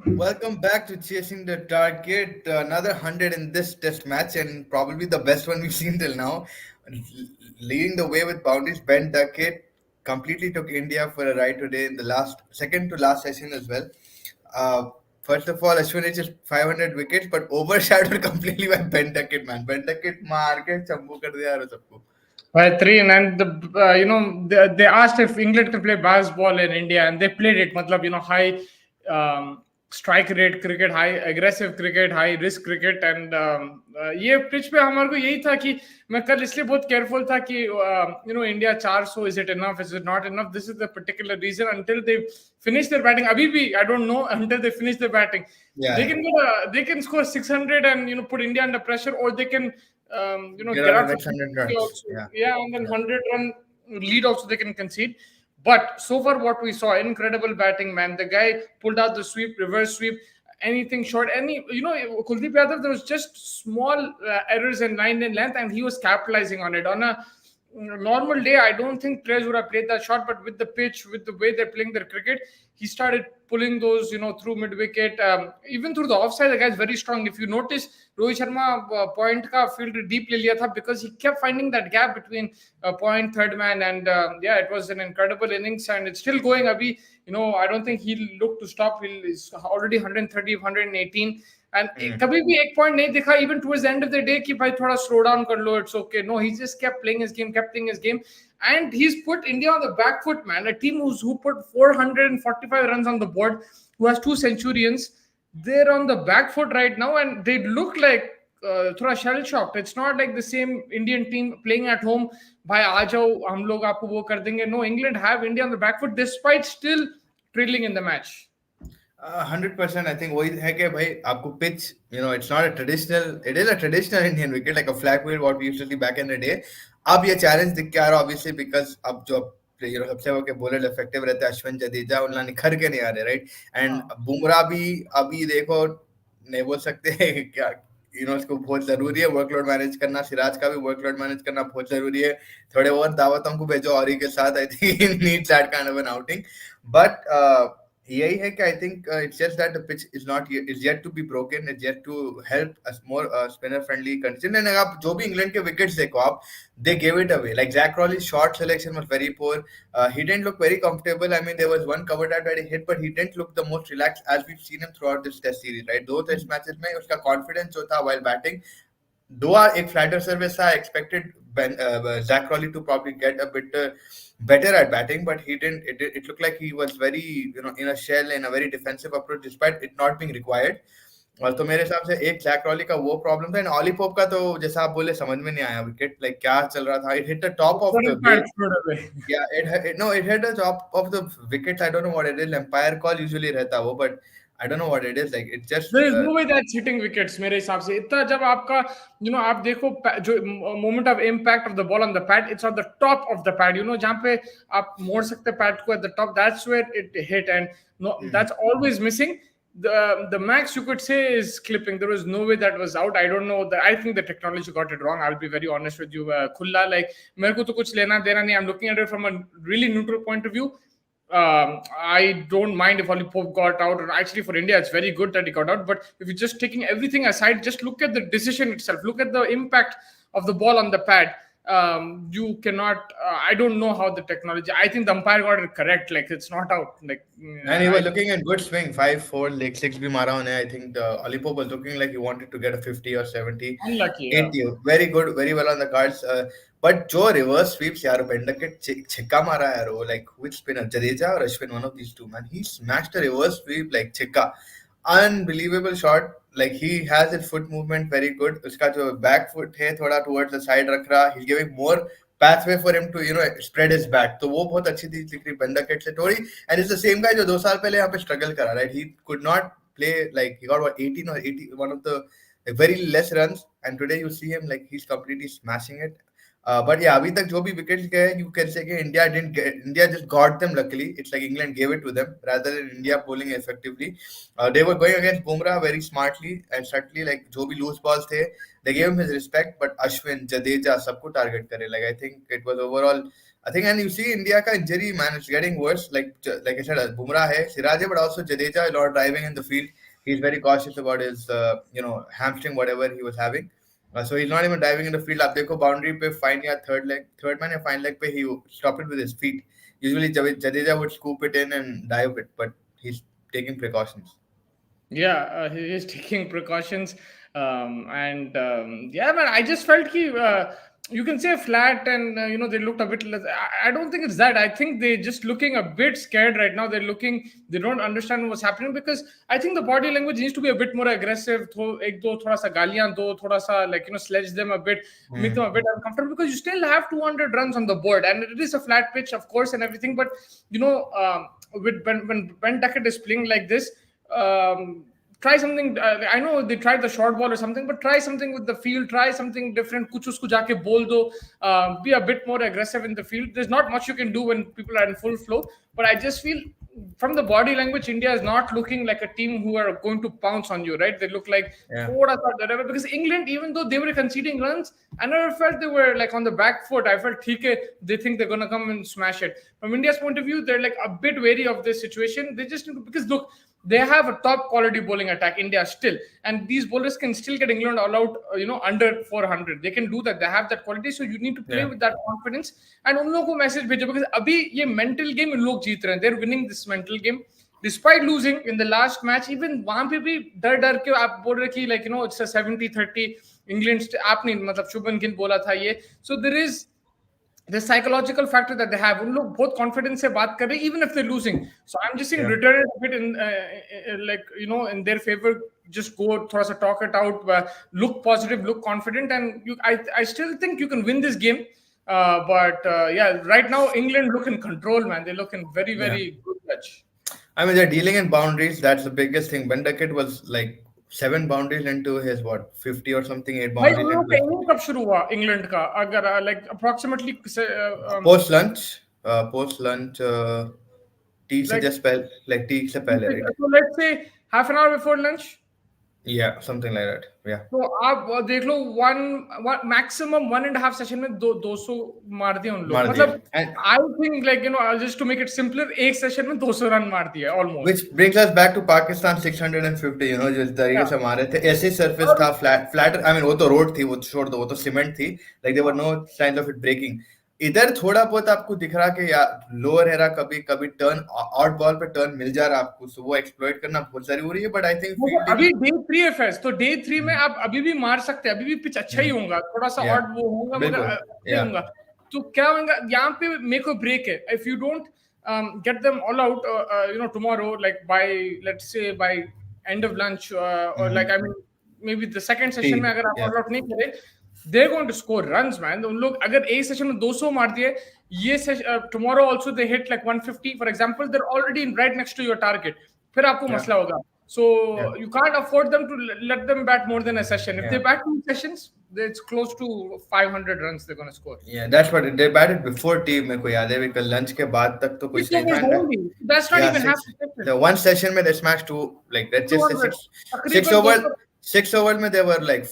Welcome back to Chasing the Target. Another 100 in this test match, and probably the best one we've seen till now. Leading the way with boundaries, Ben Duckett completely took India for a ride today in the second to last session as well. Uh, First of all, Ashwin is just 500 wickets, but overshadowed completely by Ben Duckett, man. Ben Duckett मार के चंबू कर दिया यार सबको. By three, and they asked if England can play basketball in India, and they played it. मतलब high strike rate cricket, high aggressive cricket, high risk cricket, and ये pitch पे हमारे को यही था कि मैं कल इसलिए बहुत careful था कि India 400, is it enough? Is it not enough? This is the particular reason until they finish their batting. अभी भी I don't know until they finish their batting. Yeah, They can score 600 and put India under pressure, or they can get get out the out next from 100 50 runs. also. Yeah. Yeah, and then 100-run lead also they can concede. But so far, what we saw, incredible batting, man. The guy pulled out the sweep, reverse sweep, anything short. Kuldeep Yadav, there was just small errors in line and length, and he was capitalizing on it. On a normal day, I don't think players would have played that shot, but with the pitch, with the way they're playing their cricket, he started pulling those, through mid wicket, even through the offside. The guy's very strong. If you notice, Rohit Sharma point ka field deep le liya tha because he kept finding that gap between point, third man, and it was an incredible innings, and it's still going. Abhi, I don't think he'll look to stop. He's already 130, 118. And कभी भी एक point नहीं दिखा even towards the end of the day कि भाई थोड़ा slow down कर लो, it's okay. No, he just kept playing his game, and he's put India on the back foot, man. A team who put 445 runs on the board, who has 2 centurions, they're on the back foot right now, and they look like थोड़ा shell shocked. It's not like the same Indian team playing at home. भाई आ जाओ हम लोग आपको वो कर देंगे. No, England have India on the back foot despite still trailing in the match. 100%. I think वही है कि भाई आपको pitch, it's not a traditional, it is a traditional Indian wicket like a flag wicket what we used to see back in the day. अब ये challenge दिख के आ रहा obviously because अब जो सबसे वो के bowler effective रहते हैं अश्विन जडेजा उनका निखर के नहीं आ रहे, right? And बुमराह भी अभी देखो नहीं बोल सकते क्या उसको बहुत जरूरी है वर्कलोड मैनेज करना, सिराज का भी वर्कलोड मैनेज करना बहुत जरूरी है. थोड़े और दावतों को भेजो औरी के साथ. I think needs that kind of an outing. But यही है कि I think it's just that the pitch is yet to be broken, it's yet to help us more spinner friendly condition. And आप जो भी England के wickets देखो आप, they gave it away. Like Zach Crawley's shot selection was very poor. He didn't look very comfortable. I mean, there was one cover that he hit, but he didn't look the most relaxed as we've seen him throughout this test series, right? दो test matches में उसका confidence जो था while batting, दो एक flatter service था. I expected Zach Crawley to probably get a bit better at batting, but he didn't. It looked like he was very, in a shell, in a very defensive approach, despite it not being required. और तो मेरे हिसाब से एक Jack really का वो problem था. And Ollie Pope का तो जैसा आप बोले समझ में नहीं आया विकेट, लाइक क्या चल रहा था. It hit the top of the या it hit the top of the wicket. I don't know what it is. Umpire call usually रहता वो, but I don't know what it is. Like it just there is no way that's hitting wickets मेरे हिसाब से. इतना जब आपका आप देखो जो moment of impact of the ball on the pad, it's on the top of the pad. जहाँ पे आप मोड़ सकते pad को at the top, that's where it hit, and no, that's always missing. The max you could say is clipping. There was no way that was out. I don't know. I think the technology got it wrong. I'll be very honest with you. Khulla, like मेरे को तो कुछ लेना देना नहीं. I'm looking at it from a really neutral point of view. I don't mind if Oli Pope got out. Actually, for India, it's very good that he got out. But if you're just taking everything aside, just look at the decision itself. Look at the impact of the ball on the pad. You cannot. I don't know how the technology. I think the umpire got it correct. Like it's not out. Like and he was looking at good swing, 5-4, like 6 bhi mara hone. I think Oli Pope was looking like he wanted to get a 50 or 70. Unlucky. 80. Yeah. Very good, very well on the cards. But जो reverse sweeps यार Duckett छिक्का मारा यार वो, like which spinner, Jadeja or Ashwin, one of these two, man, he smashed a reverse sweep like छिक्का. Unbelievable shot. Like he has his foot movement very good. उसका जो back foot है थोड़ा towards the side रख रहा. He's giving more pathway for him to spread his bat. तो वो बहुत अच्छी चीज दिख रही Duckett से थोड़ी. And it's the same guy जो 2 साल पहले यहाँ पे struggle करा, right? He could not play, like he got 18 or 80, one of the very less runs, and today you see him like he's completely smashing it. But yeah, अभी तक जो भी wickets गए, you can say कि India just got them luckily. It's like England gave it to them rather than India bowling effectively. They were going against Bumrah very smartly and subtly. Like जो भी loose balls थे, they gave him his respect. But Ashwin, Jadeja, सबको target करे. Like I think it was overall I think, and you see India ka injury, man, it's getting worse. Like I said, Bumrah hai, Siraj hai, but also Jadeja, a lot of driving in the field. He's very cautious about his, hamstring, whatever he was having. So he's not even diving in the field. आप देखो boundary पे fine या third man या fine leg पे he stopped it with his feet. Usually Jadeja would scoop it in and dive it, but he's taking precautions. Yeah, he is taking precautions, and yeah, man, I just felt you can say flat, and they looked a bit. I don't think it's that. I think they're just looking a bit scared right now. They don't understand what's happening, because I think the body language needs to be a bit more aggressive. एक दो थोड़ा सा गालियां दो, थोड़ा सा sledge them a bit, make them a bit uncomfortable, because you still have 200 runs on the board, and it is a flat pitch, of course, and everything. But with when Duckett is playing like this, try something. I know they tried the short ball or something, but try something with the field. Try something different. Kuch usko jaake bol do. Be a bit more aggressive in the field. There's not much you can do when people are in full flow. But I just feel from the body language, India is not looking like a team who are going to pounce on you, right? They look like Yeah. because England, even though they were conceding runs, I never felt they were like on the back foot. I felt they think they're gonna come and smash it. From India's point of view, they're like a bit wary of this situation. They just because look, they have a top quality bowling attack, India still, and these bowlers can still get England all out, under 400. They can do that. They have that quality, so you need to play with that confidence. And उन लोगों को message भेजो, because अभी ये mental game इन लोग जीत रहे हैं. They're winning this mental game despite losing in the last match. Even वहाँ पे भी डर के आप बोल रहे कि it's a 70-30 England. आपने मतलब शुभमन गिल बोला था ये. So there is the psychological factor that they have. उन लोग बहुत confidence से बात कर रहे हैं, even if they're losing. So I'm just saying, return it a bit in their favor. Just go, थोड़ा सा talk it out, look positive, look confident, and I still think you can win this game. But right now England look in control, man. They look in very, very good touch. I mean, they're dealing in boundaries. That's the biggest thing. Ben Duckett was like 7 boundaries into his 50 or something, 8 भाई boundaries उन लोगों into का his inning कब शुरू हुआ England का? अगर like approximately post lunch, tea से like just पहले, like tea से पहले, right? so let's say half an hour before lunch. Yeah, something like that. Yeah. तो आप देख लो one maximum 1.5 सेशन में 200 मार दिए उन लोग. मार मतलब दिए. And I think just to make it simpler, एक सेशन में 200 रन मार दिए almost. which brings us back to Pakistan 650, जिस तरीके से मारे थे. ऐसे surface था, flatter. I mean, वो तो road थी, वो छोड़ दो, वो तो cement थी. Like there were no signs of it breaking. इधर थोड़ा बहुत आपको दिख रहा कि यार लोअर एरा कभी टर्न आउट बॉल पे टर्न मिल जा रहा आपको, सो वो एक्सप्लॉइट करना बहुत जरूरी है. बट आई थिंक अभी डे 3 है फेस्ट, तो डे 3 में आप अभी भी मार सकते हैं. अभी भी पिच अच्छा ही होगा, थोड़ा सा ऑड वो होगा, मगर अच्छा होगा. तो क्या होगा यहाँ पे, मेक और ब्रेक है. If you don't get them all out tomorrow, like by let's say by end of lunch, or like I mean maybe the second session में अगर आप all out नहीं करे, they're going to score runs, man. उन लोग अगर एक session में 200 मार दिए, ये tomorrow also they hit like 150 for example, they're already right next to your target. फिर आपको मसला होगा. So you can't afford them to let them bat more than a session. If they bat 2 sessions, it's close to 500 runs they're going to score. Yeah, that's what they batted before tea. मेरे को याद है कि lunch के बाद तक तो कुछ नहीं था. That's not even half the The one session में they smashed two, like let's just say 6 over में they were like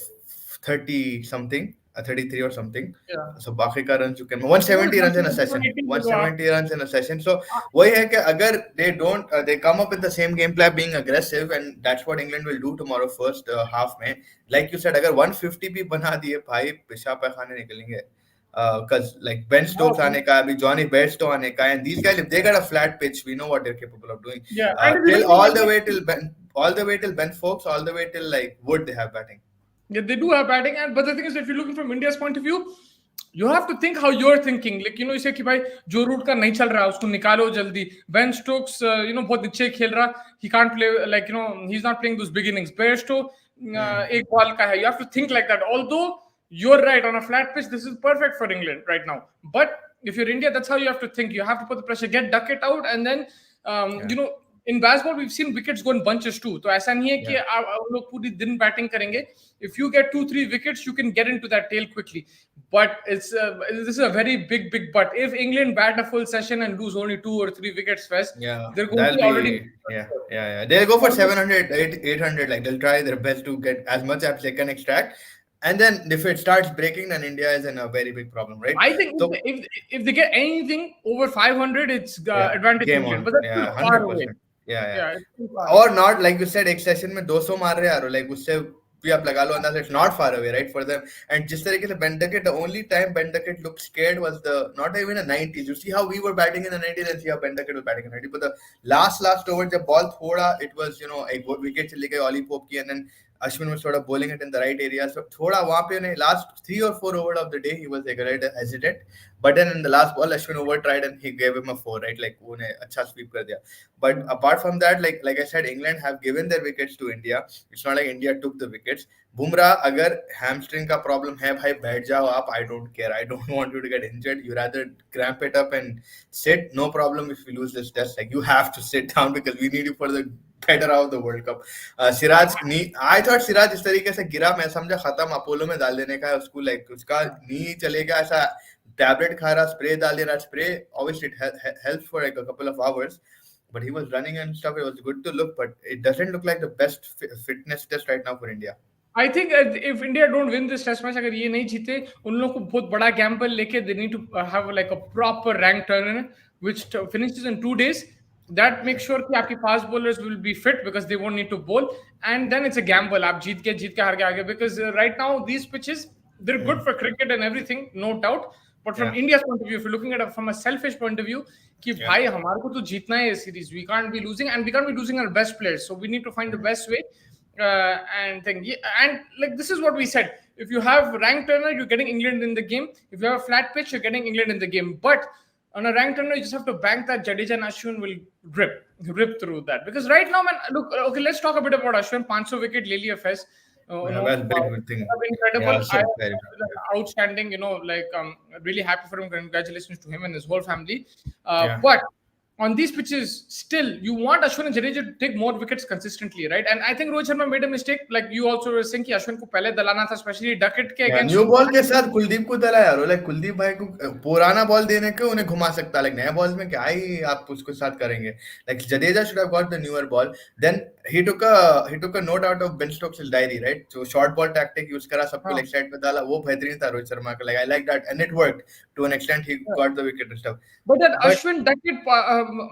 30 something, 33 or something. So बाकी का runs you can 170 runs in a session. 170 runs in a session. So वही है कि अगर they don't they come up with the same game plan, being aggressive, and that's what England will do tomorrow first half में. Like you said, अगर 150 भी बना दिए भाई, पेशाब पैखाने निकलेंगे. Because like Ben Stokes आने का, अभी Johnny Bairstow आने का, and these guys, if they got a flat pitch, we know what they're capable of doing. Till all the way till Ben Foakes, all the way till like Wood, they have batting. Yeah, they do have batting, but the thing is, if you're looking from India's point of view, you have to think how you're thinking. Like you say कि भाई जो root का नहीं चल रहा उसको निकालो जल्दी. Ben Stokes बहुत अच्छे खेल रहा, he can't play, like he's not playing those big innings. Bairstow एक बॉल का है. You have to think like that. Although you're right, on a flat pitch this is perfect for England right now, but if you're India, that's how you have to think. You have to put the pressure, get Duckett out, and then in baseball we've seen wickets go in bunches too. तो ऐसा नहीं है कि आप लोग पूरी दिन batting करेंगे. If you get 2-3 wickets, you can get into that tail quickly. But this is a very big but. If England bat a full session and lose only 2 or 3 wickets first, they're going to be already. Yeah. They'll go for 700, 800. Like they'll try their best to get as much as they can extract. And then if it starts breaking, then India is in a very big problem, right? I think So if they get anything over 500, it's yeah, advantage game England, on. but that's Yeah, still far away. 100%. Yeah, yeah. Yeah, it's still far Or away. not, like you said, एक session में 200 मार रहे यार, like उससे भी आप लगा लो अंदाज, it's not far away, right, for them. And जिस तरीके से Ben Duckett, the only time Ben Duckett looked scared was the not even the 90s. You see how we were batting in the 90s and see how Ben Duckett was batting in the 90s. But the last over जब ball थोड़ा, it was, एक wicket चली गई Ollie Pope की, and then Ashwin was sort of bowling it in the right area. So थोड़ा वहाँ पे उन्हें last 3 or 4 over of the day he was like a little hesitant. But then in the last ball Ashwin over tried and he gave him a 4, right? Like उन्हें अच्छा sweep कर दिया. But apart from that, like I said, England have given their wickets to India. It's not like India took the wickets. Bumrah, अगर hamstring का problem है भाई बैठ जाओ आप. I don't care. I don't want you to get injured. You rather cramp it up and sit. No problem if we lose this test. Like you have to sit down because we need you for the better out of the World Cup. Siraj knee, I thought Siraj इस तरीके से गिरा, मैं समझा खत्म, Apollo में डाल देने का है उसको, like उसका नी चलेगा ऐसा, टैबलेट खा रहा, स्प्रे डाल दे रहा, spray obviously it helps for like a couple of hours, but he was running and stuff. It was good to look, but it doesn't look like the best fitness test right now for India. I think if India don't win this test match, अगर ये नहीं जीते, उन लोगों को बहुत बड़ा gamble लेके they need to have like a proper rank tournament which finishes in 2 days. That makes sure कि आपकी fast bowlers will be fit because they won't need to bowl, and then it's a gamble. आप जीत के हार के आगे, because right now these pitches they're good for cricket and everything, no doubt. But from Yeah. India's point of view, if you're looking at it from a selfish point of view, कि Yeah. भाई हमारे को तो जीतना है ये series, we can't be losing, and we can't be losing our best players. So we need to find the best way. And thing. Yeah, and like this is what we said. If you have rank turner, you're getting England in the game. If you have a flat pitch, you're getting England in the game. But on a rank turner, you just have to bank that Jadeja and Ashwin will rip through that. Because right now, man, look, okay, let's talk a bit about Ashwin. 500 wicket, ले लिया Fez. Yeah, that's a very good thing. Incredible. Yeah, also very Outstanding. Like really happy for him. Congratulations to him and his whole family. Yeah. But on these pitches, still you want Ashwin and Jadeja to take more wickets consistently, right? And I think Rohit Sharma made a mistake. Like you also were saying कि Ashwin को पहले दलाना था, especially Duckett के against. New ball के साथ कुलदीप को दला यार, लाइक कुलदीप भाई को पुराना बॉल देने के उन्हें घुमा सकता, लाइक नया बॉल में क्या ही आप उसको साथ करेंगे. Like Jadeja should have got the newer ball. Then he took a note out of Ben Stokes' diary, right? So short ball tactic use करा, सबको लेग साइड पे डाला, वो बेहतरीन था रोहित शर्मा का. Like I like that and it worked to an extent. He got the wicket and stuff. But that Ashwin Duckett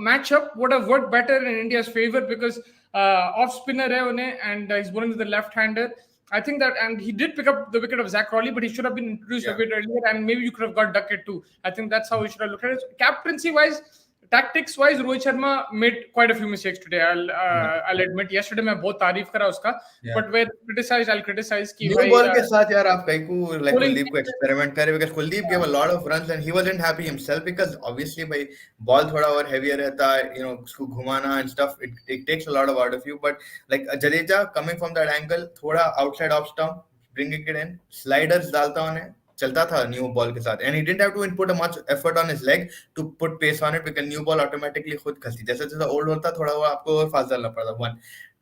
matchup would have worked better in India's favor because off spinner hai unhe, and he's bowling to the left hander. I think that, and he did pick up the wicket of Zach Crawley, but he should have been introduced a bit earlier, and maybe you could have got Duckett too. I think that's how we should have looked at it. Captaincy wise, tactics wise, Rohit Sharma made quite a few mistakes today. I'll admit. Yesterday मैं बहुत तारीफ करा उसका, but where criticized, I'll criticize कि new ball के साथ यार आप कहीं को like कुलदीप को experiment करे, because Kuldeep gave a lot of runs and he wasn't happy himself because obviously भाई ball थोड़ा और heavier रहता है, उसको घुमाना and stuff, it takes a lot of out of you. But like Jadeja coming from that angle, थोड़ा outside off stump, bringing it in, sliders डालता उन्हें, चलता था न्यू बॉल के साथ, and he didn't have to input a much effort on his leg to put pace on it because new ball automatically खुद खसती, जैसे जैसे ओल्ड होता थोड़ा वो आपको और फास्ट डालना पड़ता. 1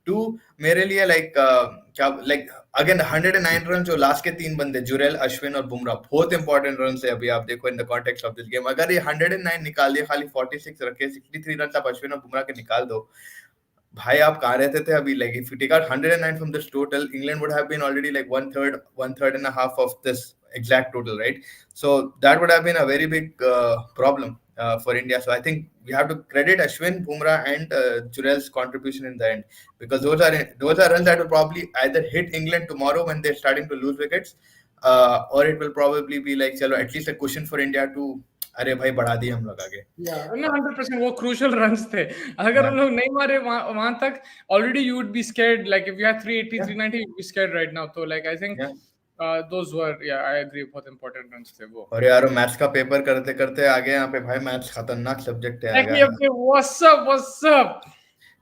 2 मेरे लिए लाइक क्या लाइक अगेन 109 रन जो लास्ट के 3 बंदे जुरेल, अश्विन और बुमराह, बहुत इंपॉर्टेंट रन है अभी आप देखो in the context of this game. अगर ये 109 निकाल दिए, खाली 46 रखे, 63 रन आप अश्विन और बुमराह के निकाल दो, भाई आप कहाँ रहते थे अभी. Like if you take out 109 from this total, England would have been already like one third and a half of this exact total, right? So that would have been a very big problem for India. So I think we have to credit Ashwin, Bumrah, and Jurel's contribution in the end, because those are runs that will probably either hit England tomorrow when they're starting to lose wickets, or it will probably be like chalo at least a cushion for India to अरे भाई बढ़ा दिए हम लोग आगे. 100% वो crucial runs थे. अगर हम लोग नहीं मारे वहां तक, already you would be scared. Like if you had 380, 390, you'd be scared right now. So like I think those were, I agree, बहुत important runs थे वो. और यार मैथ्स का पेपर करते करते आगे यहाँ पे भाई मैथ्स खतरनाक सब्जेक्ट है. What's up?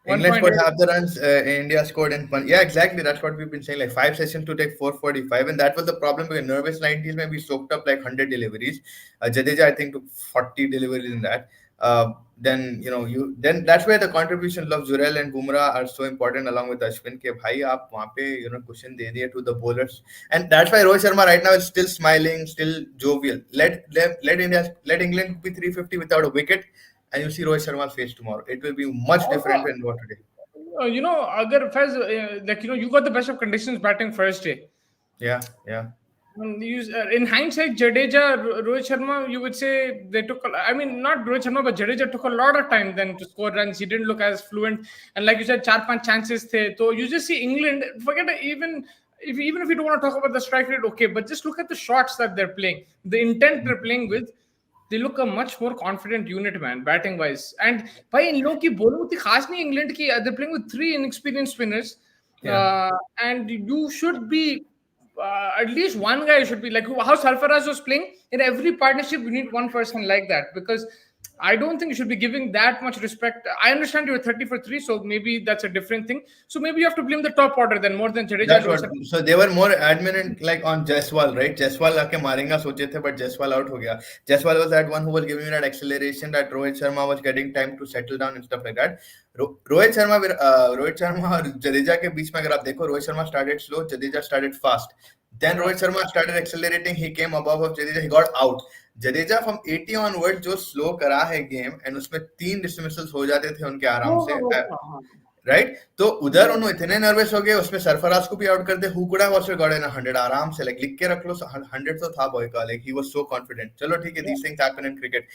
England scored half the runs, India scored in one. Yeah, exactly. That's what we've been saying. Like 5 sessions to take 445, and that was the problem. Because nervous 90s, maybe soaked up like 100 deliveries. Jadeja, I think, took 40 deliveries in that. Then then that's where the contributions of Jurel and Bumrah are so important, along with Ashwin. Ke bhai, aap wahan pe cushion de diye to the bowlers, and that's why Rohit Sharma right now is still smiling, still jovial. Let England be 350 without a wicket, and you see Rohit Sharma's face tomorrow. It will be much different than what today. Agar Faiz, you got the best of conditions batting first day. Yeah. In hindsight, Jadeja, Rohit Sharma, you would say they took. I mean, not Rohit Sharma, but Jadeja took a lot of time then to score runs. He didn't look as fluent, and like you said, char panch chances the. So you just see England. Forget it, even if you don't want to talk about the strike rate, okay, but just look at the shots that they're playing, the intent they're playing with. They look a much more confident unit, man, batting wise. And by in लोगों की bowling उतनी खास नहीं England की. They're playing with three inexperienced spinners, Yeah. and you should be at least one guy should be like how Sarfaraz was playing. In every partnership, we need one person like that because I don't think you should be giving that much respect. I understand you were 30 for 3, so maybe that's a different thing. So maybe you have to blame the top order then more than Jadeja and That's Rohit what. Sharma. So they were more adamant like on Jaiswal, right? Jaiswal आके मारेगा सोचे थे, but Jaiswal out हो गया. Jaiswal was that one who was giving you that acceleration that Rohit Sharma was getting time to settle down and stuff like that. Rohit Sharma और जडेजा के बीच में अगर आप देखो, Rohit Sharma started slow, Jadeja started fast. Then Rohit Sharma started accelerating. He came above of Jadeja. He got out. Jadeja from 80 onwards जो slow करा है game and उसमें 3 dismissals हो जाते थे उनके आराम से. राइट तो उधर उन्होंने इतने नर्वस हो गए, उसमें सरफराज को भी आउट कर दे. Who could have also got in 100 आराम से. लाइक लिख के रख लो, 100 तो था बॉय का. Like he was so confident. चलो ठीक है, these things happen in cricket,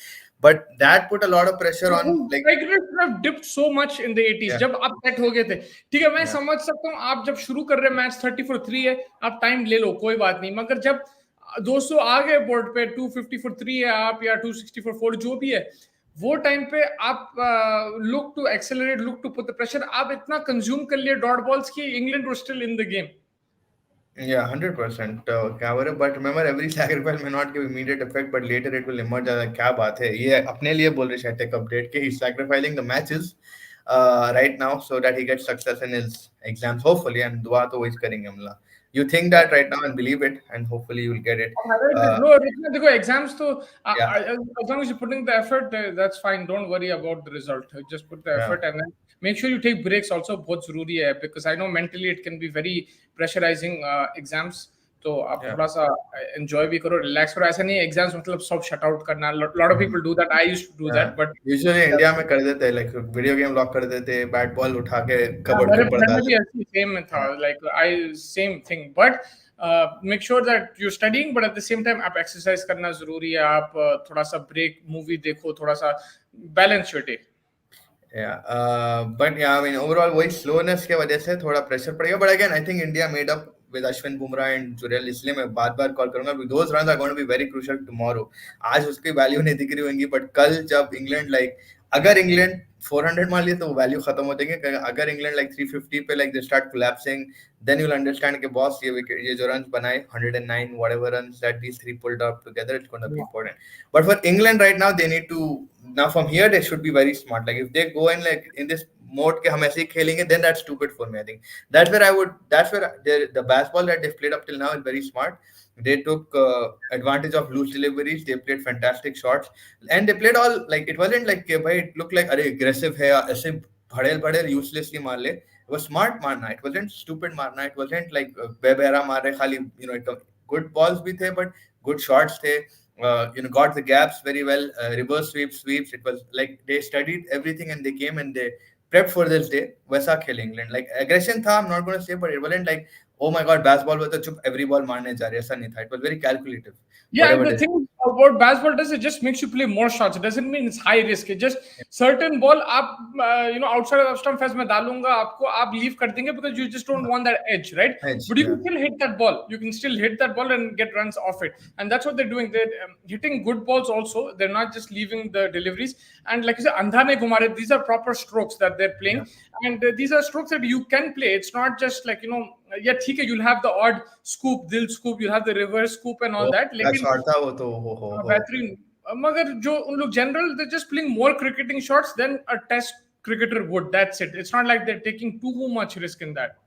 but that put a lot of pressure on like Strike rate should have dipped so much in the 80s yeah, जब आप set हो गए थे. ठीक है, मैं yeah, समझ सकता हूँ आप जब शुरू कर रहे हैं मैच 30 फॉर 3 है, आप टाइम ले लो, कोई बात नहीं. मगर जब 200 आ गए बोर्ड पे, 250 फॉर 3 है आप या 260 फॉर 4 जो भी है, वो टाइम पे आप look to accelerate, look to put the pressure. आप इतना कंज्यूम कर लिए डॉट बॉल्स की England was still in the game. yeah, 100% Cavara, but remember every sacrifice may not give immediate effect, but later it will emerge as a क्या बात है ये अपने लिए बोल रहे थे अपडेट के. He's sacrificing the matches right now so that he gets success in his exams hopefully, and दुआ तो वही करेंगे हम लोग. You think that right now and believe it, and hopefully you will get it. No, देखो exams तो Yeah, as long as you're putting the effort, that's fine. Don't worry about the result. Just put the yeah, effort and then make sure you take breaks also. बहुत जरूरी है because I know mentally it can be very pressurizing exams. तो आप yeah. थोड़ा सा enjoy भी करो, relax करो. ऐसा नहीं एग्जाम्स मतलब सब shut out करना. Lot of people do that. I used to do that, but usually India में कर देते हैं, लाइक वीडियो गेम लॉक कर देते, बैट बॉल उठा के कबर्ड के मेरे ऊपर घर डाल में भी देते. ऐसी सेम में था. Like I same thing, but make sure that you studying but at the same time आप एक्सरसाइज करना जरूरी है. आप थोड़ा सा ब्रेक, मूवी देखो, थोड़ा सा balance your day. But I mean overall वही स्लोनेस के वजह से थोड़ा प्रेशर पड़ेगा. But again I think India made up with Ashwin, Bumrah and Jurel, इसलिए मैं बार-बार कॉल करूंगा. Those runs are going to be very crucial tomorrow. आज उसकी वैल्यू नहीं दिख रही होंगी, बट कल जब इंग्लैंड अगर इंग्लैंड 400 मार लिए तो वैल्यू खत्म हो जाएंगे. अगर इंग्लैंड 350 पे they start collapsing, then you will understand कि बॉस ये जो रन्स बनाए 109 whatever runs that these three pulled up together, it's going to be important. But for England right now, they need to, now from here they should be very smart. Like if they go in this mode के हम ऐसे ही खेलेंगे, then that's stupid for me. I think that's where the baseball that they've played up till now is very smart. They took advantage of loose deliveries. They played fantastic shots, and they played all it wasn't it looked like अरे aggressive है ऐसे भड़ेल uselessly मार ले. It was smart मारना. It wasn't stupid मारना. It wasn't बेबेरा मार रहे खाली. Good balls भी थे, but good shots थे. Got the gaps very well. Reverse sweeps. It was like they studied everything and they came and they prepped for this day. वैसा खेले England. Aggression था, I'm not going to say, but it wasn't oh my god, basketball was चुप every ball मारने जा रहे, ऐसा नहीं था. It was very calculative. Yeah, and Whatever the they thing about baseball does, it just makes you play more shots. It doesn't mean it's high risk. It just certain ball आप outside of stump fence में डालूंगा आपको, आप leave कर देंगे because you just don't want that edge, right? edge. But you can still hit that ball. You can still hit that ball and get runs off it, and that's what they're doing. They're hitting good balls also. They're not just leaving the deliveries. And like you said, अंधा नहीं घुमा रहे. These are proper strokes that they're playing, and these are strokes that you can play. It's not just yeah, ठीक है, you'll have the odd scoop, दिल scoop, you'll have the reverse scoop and all that. That लेकिन shot था वो तो हो. बेहतरीन. मगर जो उन लोग general, they're just playing more cricketing shots than a test cricketer would. That's it. It's not like they're taking too much risk in that.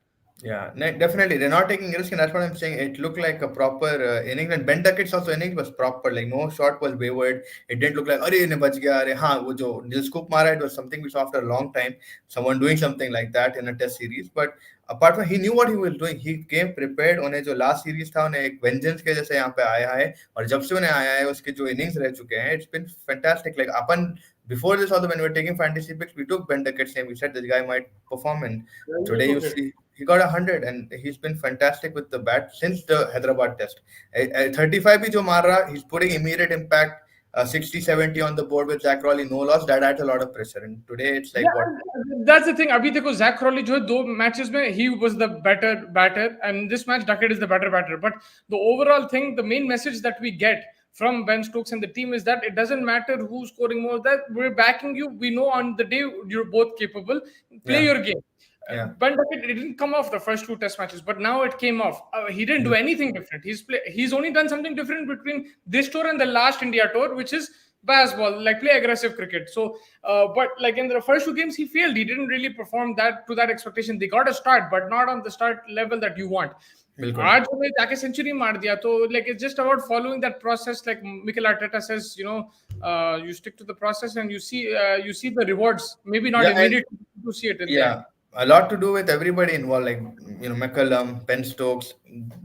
Yeah, definitely. They're not taking risk, and that's what I'm saying. It looked like a proper innings, and Ben Duckett's also innings was proper. No shot was wavered. It didn't look like अरे इन्हें बच गया. अरे हाँ, वो जो Nil scoop मारा, it was something we saw after a long time. Someone doing something like that in a test series. But apart from, he knew what he was doing. He came prepared. उन्हें जो last series था, उन्हें एक vengeance के जैसे यहाँ पे आया है. और जब से उन्हें आया है, उसके जो innings रह चुके हैं, it's been fantastic. Upon before this also, when we were taking fantasy picks, we took Ben Duckett's name. We said this guy might perform, and today you see. He got 100, and he's been fantastic with the bat since the Hyderabad test. 35 bhi jo maar raha, he's putting immediate impact. 60, 70 on the board with Zach Raleigh, no loss. That adds a lot of pressure. And today it's like what? Yeah, that's the thing. अभी देखो Zach Crowley जो है दो matches में he was the better batter, and this match Duckett is the better batter. But the overall thing, the main message that we get from Ben Stokes and the team is that it doesn't matter who's scoring more. That we're backing you. We know on the day you're both capable. Play Yeah, your game. yeah. Ben Duckett, it didn't come off the first two test matches, but now it came off. He didn't do anything different. He's only done something different between this tour and the last India tour, which is baseball, like play aggressive cricket. So, but like in the first two games, he failed. He didn't really perform that to that expectation. They got a start, but not on the start level that you want. बिल्कुल. आज उन्हें जाके century मार दिया तो like it's just about following that process. Like Mikel Arteta says, you stick to the process and you see the rewards. Maybe not Yeah, and immediately to see it in the yeah, end. a lot to do with everybody involved, like McCullum, Ben Stokes,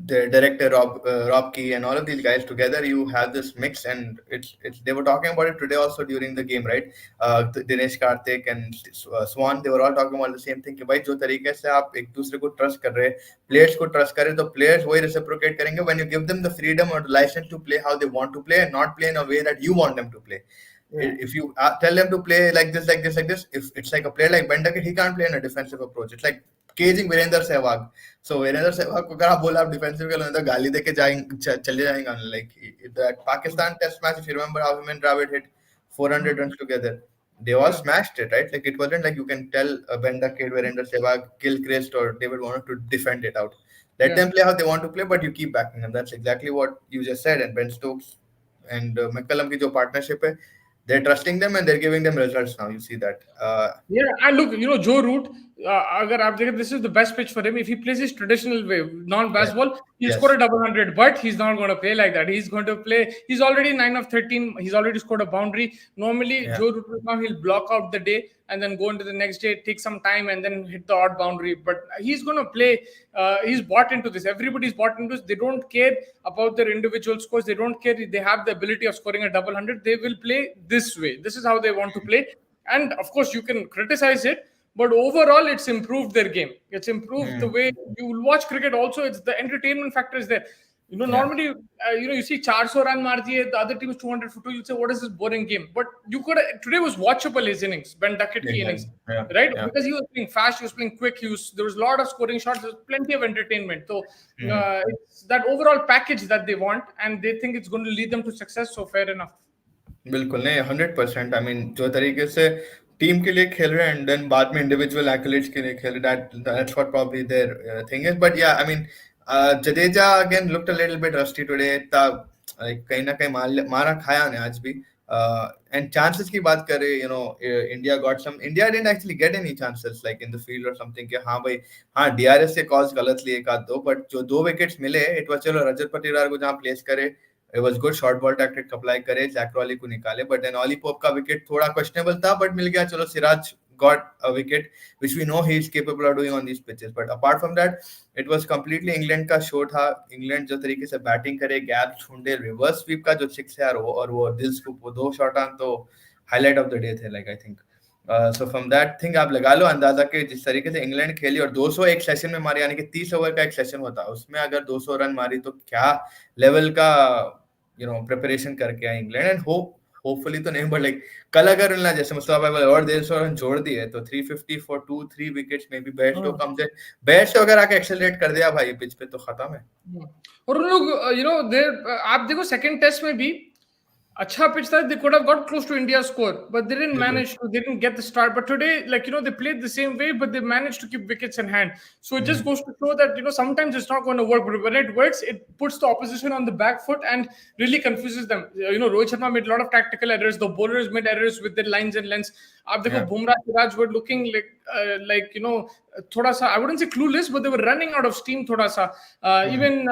the director Rob Key, and all of these guys together. You have this mix, and it's. They were talking about it today also during the game, right? Dinesh Karthik and Swan, they were all talking about the same thing. कि भाई जो तरीके से आप एक दूसरे को trust कर रहे, players को trust कर रहे, तो players वही reciprocate करेंगे when you give them the freedom or the license to play how they want to play and not play in a way that you want them to play. If you tell them to play like this, like this, like this, if it's like a player like Ben Duckett, he can't play in a defensive approach. It's like caging Virender Sehwag. So Virender Sehwag को अगर आप बोला आप defensive के लिए तो गाली देके जाएंगे चले जाएंगे. Like that Pakistan Test match, if you remember how him and Dravid hit 400 runs together, they all smashed it, right? Like it wasn't like you can tell Ben Duckett, Virender Sehwag, Gilchrist, or David Warner to defend it out. Let them play how they want to play, but you keep backing them. That's exactly what you just said. And Ben Stokes and McCullum की जो partnership है, they're trusting them and they're giving them results now. You see that. Yeah, and look, Joe Root, agar aap dekhe, this is the best pitch for him. If he plays his traditional way, Yeah. non-baseball, he'll Yes. score a double hundred, but he's not going to play like that. He's going to play, he's already 9 of 13, he's already scored a boundary. Normally, Yeah. Joe Root, now he'll block out the day and then go into the next day, take some time and then hit the odd boundary. But he's going to play, he's bought into this. Everybody's bought into this. They don't care about their individual scores. They don't care if they have the ability of scoring a double hundred. They will play this way. This is how they want to play. And of course, you can criticize it, but overall, it's improved their game. It's improved the way you will watch cricket. Also, it's the entertainment factor is there. Normally, you see 400 run maar diye, the other team is 200 for 2. You say, what is this boring game? But today was watchable his innings, Ben Duckett ki innings, right? Yeah. Because he was playing fast, he was playing quick, there was a lot of scoring shots, there was plenty of entertainment. So it's that overall package that they want, and they think it's going to lead them to success. So fair enough. बिल्कुल नहीं 100%. I mean जो तरीके से team के लिए खेल रहे हैं and then बाद में individual accolades के लिए खेल रहे हैं, that's what probably their thing is. But yeah, I mean Jadeja again looked a little bit rusty today. Like कहीं ना कहीं मारा खाया ने आज भी. And chances की बात करें, India didn't actually get any chances like in the field or something कि हाँ भाई हाँ DRS से calls गलत लिए एक आध दो, but जो 2 wickets मिले, it was चलो रजत पाटीदार को जहाँ place करे, it was good short ball tactic apply करे, Zach Raleigh को निकाले, but then Ollie Pope का wicket थोड़ा questionable था, but मिल गया. चलो Siraj got a wicket, which we know he is capable of doing on these pitches. But apart from that, it was completely England का show था. England जो तरीके से बैटिंग करे, गैप ढूंढे, रिवर्स स्वीप का जो 6 है और वो दिल्स को 2 शॉट आन तो हाईलाइट ऑफ द डे थे, like I think. So from that thing आप लगा लो अंदाजा के जिस तरीके से इंग्लैंड खेली और 200 एक सेशन में मारे, यानी कि 30 ओवर का एक सेशन होता, उसमें अगर 200 रन मारी तो क्या लेवल का प्रिपरेशन करके आए इंग्लैंड. एंड होपफुली तो नहीं, बट लाइक कल अगर उन्होंने जैसे मुस्तफा भाई और 150 रन जोड़ दिए तो 350 फॉर 2-3 विकेट्स में भी बैट्स तो अगर आके एक्सेलरेट कर दिया भाई पिच पे तो खत्म है. और उन लोग आप देखो सेकंड टेस्ट में भी अच्छा pitch था. They could have got close to India's score, but they didn't manage to. They didn't get the start. But today, they played the same way, but they managed to keep wickets in hand. So it just goes to show that sometimes it's not going to work, but when it works, it puts the opposition on the back foot and really confuses them. Rohit Sharma made a lot of tactical errors. The bowlers made errors with their lines and lengths. आप देखो Bumrah, Siraj were looking like थोड़ा सा, I wouldn't say clueless, but they were running out of steam थोड़ा सा. Even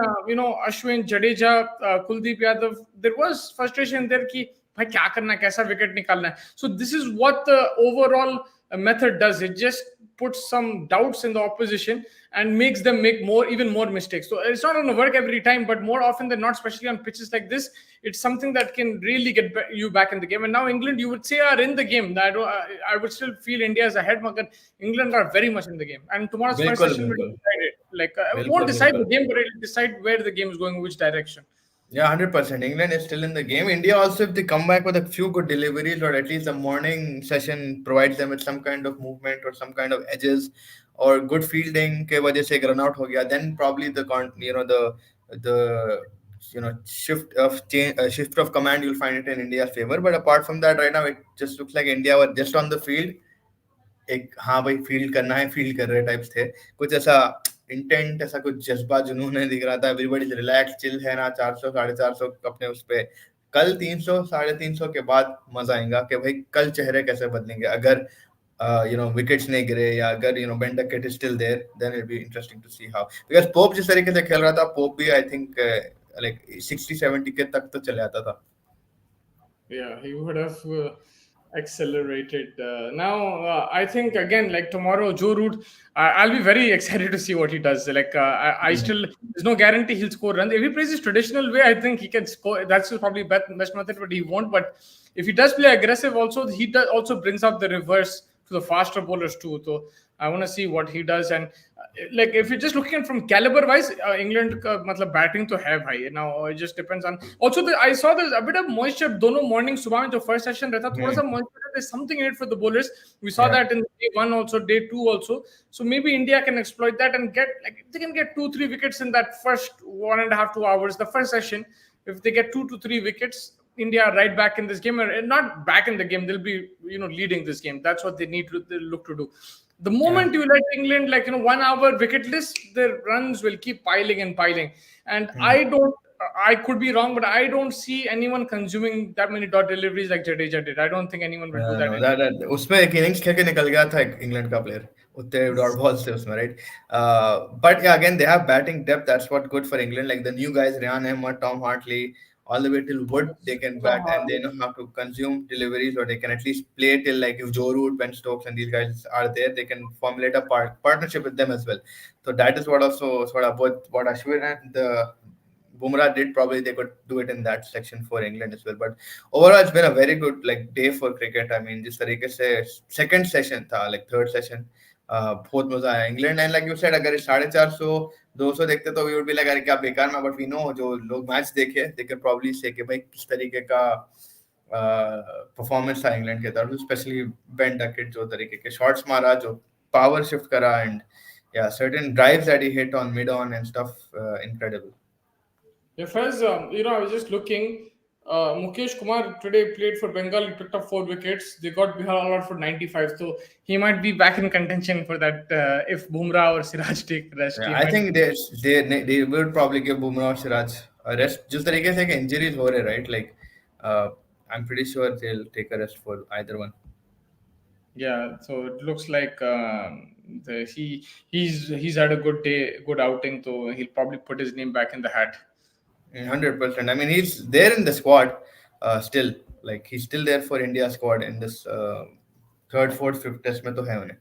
Ashwin, Jadeja, Kuldeep Yadav, there was frustration there कि भाई क्या करना है, कैसा विकेट निकालना है. So this is what the overall method does. It just puts some doubts in the opposition and makes them make even more mistakes. So it's not going to work every time, but more often than not, especially on pitches like this, it's something that can really get you back in the game. And now England, you would say, are in the game. I would still feel India is ahead, but England are very much in the game. And tomorrow's first बिल्कुल session will बिल्कुल decide it. Like it won't बिल्कुल decide the बिल्कुल game, but it will decide where the game is going, which direction. Yeah, 100%. England is still in the game. India also, if they come back with a few good deliveries, or at least the morning session provides them with some kind of movement or some kind of edges or good fielding के वजह से एक run out हो गया, then probably the shift of command, you'll find it in India's favor. But apart from that, right now it just looks like India were just on the field, एक हाँ भाई field करना है, field कर रहे types थे, कुछ ऐसा इंटेंट, ऐसा कुछ जज्बा जुनून नहीं दिख रहा था. एवरीबॉडी रिलैक्स चिल है ना, 400 450 अपने उस पे. कल 300 350 के बाद मजा आएगा कि भाई कल चेहरे कैसे बदलेंगे अगर विकेट्स नहीं गिरे, या अगर Ben Duckett is still there, then it be interesting to see how. Because Pope जिस तरीके से खेल रहा था, पोप भी आई थिंक लाइक 60 70 के तक तो चले आता था. Yeah, he would have accelerated. Now, I think again, like tomorrow, Joe Root, I'll be very excited to see what he does. Like, I still, there's no guarantee he'll score runs. If he plays his traditional way, I think he can score. That's probably best method, but he won't. But if he does play aggressive, also, he does also brings out the reverse to the faster bowlers too. So I want to see what he does. And like if you're just looking at from caliber wise, England matlab batting to have high. Now it just depends on. Also, I saw there's a bit of moisture. Dono morning, subah mein jo first session rehta, thoda sa moisture. There's something in it for the bowlers. We saw that in day one also, day two also. So maybe India can exploit that and get like they can get 2-3 wickets in that first 1.5 2 hours. The first session, if they get 2 to 3 wickets, India are right back in this game, and not back in the game. They'll be leading this game. That's what they need to look to do. The moment you let England 1 hour wicketless, their runs will keep piling and piling. And I could be wrong, but I don't see anyone consuming that many dot deliveries like Jadeja did. I don't think anyone will do that No, anymore. उसमें एक innings खेल के निकल गया था एक England का player उतने डॉट बॉल्स थे उसमें, राइट. बट या again they have batting depth, that's what good for England. Like the new guys, Ryan Ahmed, Tom Hartley, all the way till Wood, they can bat and they know how to consume deliveries, or they can at least play till, like, if Joe Root, Ben Stokes and these guys are there, they can formulate a partnership with them as well. So that is what also sort of what Ashwin and the Bumrah did. Probably they could do it in that section for England as well. But overall, it's been a very good day for cricket. I mean, जिस तरीके से second session था, like third session, बहुत मजा आया. England, and like you said, अगर 450 200 देखते तो we would be like अरे क्या बेकार में. But we know जो लोग मैच देखे, they can probably say कि भाई किस तरीके का परफॉर्मेंस था इंग्लैंड के तरफ, स्पेशली बेन डकेट जो तरीके के शॉट्स मारा, जो पावर शिफ्ट करा, and certain drives that he hit on mid on and stuff, incredible. Yeah, first, I was just looking. Mukesh Kumar today played for Bengal. He picked up 4 wickets. They got Bihar all out for 95. So he might be back in contention for that if Bumrah or Siraj take rest. Yeah, I think they would probably give Bumrah or Siraj a rest. जिस तरीके से injuries हो रहे, right? Like, I'm pretty sure they'll take a rest for either one. Yeah, so it looks like he's had a good day, good outing. So he'll probably put his name back in the hat. 100%. I mean, he's there in the squad still. Like, he's still there for India squad in this third, fourth, fifth test में तो है उन्हें.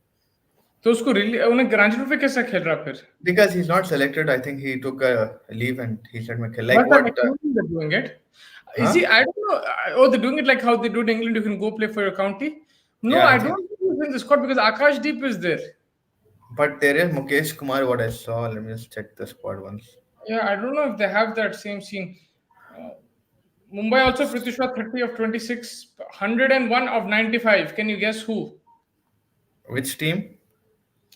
तो उसको उन्हें grand पे कैसे खेल रहा फिर? Because he's not selected. I think he took a leave and he said, "मैं खेल." Like But what? they're doing it. Is he? I don't know. Oh, they're doing it like how they do in England. You can go play for your county. No, Yeah, I don't think he's in the squad because Akash Deep is there. But there is Mukesh Kumar. What I saw. Let me just check the squad once. Yeah, I don't know if they have that same scene. Mumbai also Prithishwa 30 of 26, 101 of 95. Can you guess who? Which team?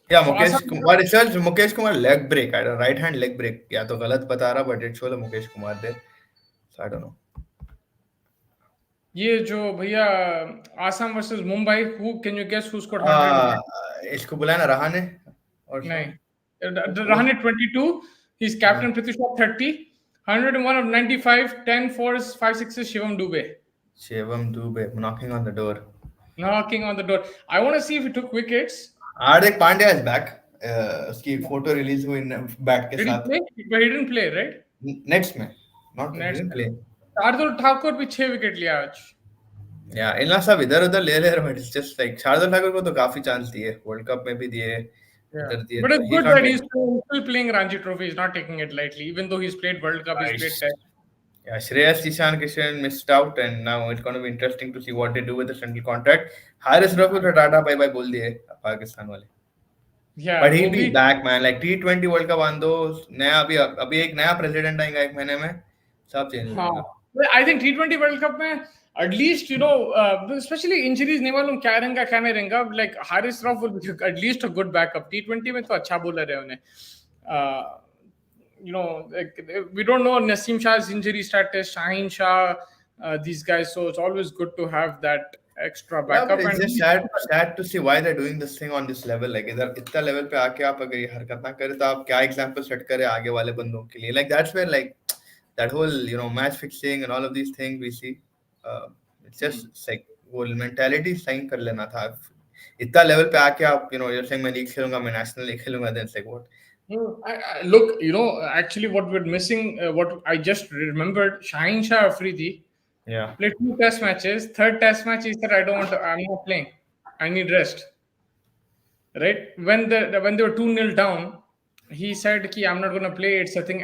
Yeah, So Mukesh Assam, Kumar. It says Mukesh Kumar leg break. I don't right hand leg break. या तो गलत बता रहा, but it shows Mukesh Kumar there. So I don't know. ये जो भैया Assam versus Mumbai, who can you guess who scored 100? इसको बुलाया ना रहाने और नहीं, Rahane 22. He's captain. Prithishwa 30, 101 of 95, 10 fours, 5 sixes. Shivam Dubey knocking on the door. Knocking on the door. I want to see if he took wickets. Hardik Pandya is back. उसकी photo release हुई bat के Did he साथ. play? But he didn't play, right? Next में, not he Next. didn't play. Shardul Thakur भी 6 wicket लिया आज. या इन लोग सब इधर उधर ले रहे हैं, but it's just like Shardul Thakur को तो काफी चांस दिए, वर्ल्ड कप में भी दिए, Yeah. इधर दिए, But तो it's he is good not that getting he's still playing Ranji Trophy. He's not taking it lightly. Even though he's played World Cup, he's played Test. Right. Yeah, Shreyas Ishan Kishan missed out, and now it's going to be interesting to see what they do with the central contract. Haris Rafi to Tata bye bye बोल दिए पाकिस्तान वाले. Yeah, But he'll वो be भी. back, man. Like T20 World Cup आन दो, नया अभी अभी एक नया प्रेसिडेंट आएगा एक महीने में, सब चेंज हो हाँ. जाएगा. Well, I think T20 World Cup में at least especially injuries नहीं मालूम क्या रहेगा क्या नहीं रहेगा. Like Haris Rauf will be at least a good backup. T20 में तो अच्छा bowler है उन्हें. Uh, like, we don't know Naseem Shah's injury status, Shaheen Shah, these guys. So it's always good to have that extra Yeah, but backup. it's And just sad to see why they're doing this thing on this level. Like इधर इतना level पे आके आप अगर ये हरकत ना करें तो आप क्या example set करें आगे वाले बंदों के लिए. Like that's where like that whole match fixing and all of these things we see. Uh, it's just it's like वो mentality sign कर लेना था. इतना level पे आके आप you're saying मैं league खेलूंगा, मैं national league खेलूंगा, then it's like what? Look, actually, what we're missing, what I just remembered, Shaheen Shah Afridi Yeah. played 2 Test matches. Third Test match, he said, I'm not playing. I need rest. Right? When they were 2-0 down, he said, Ki, I'm not going to play. It's a thing.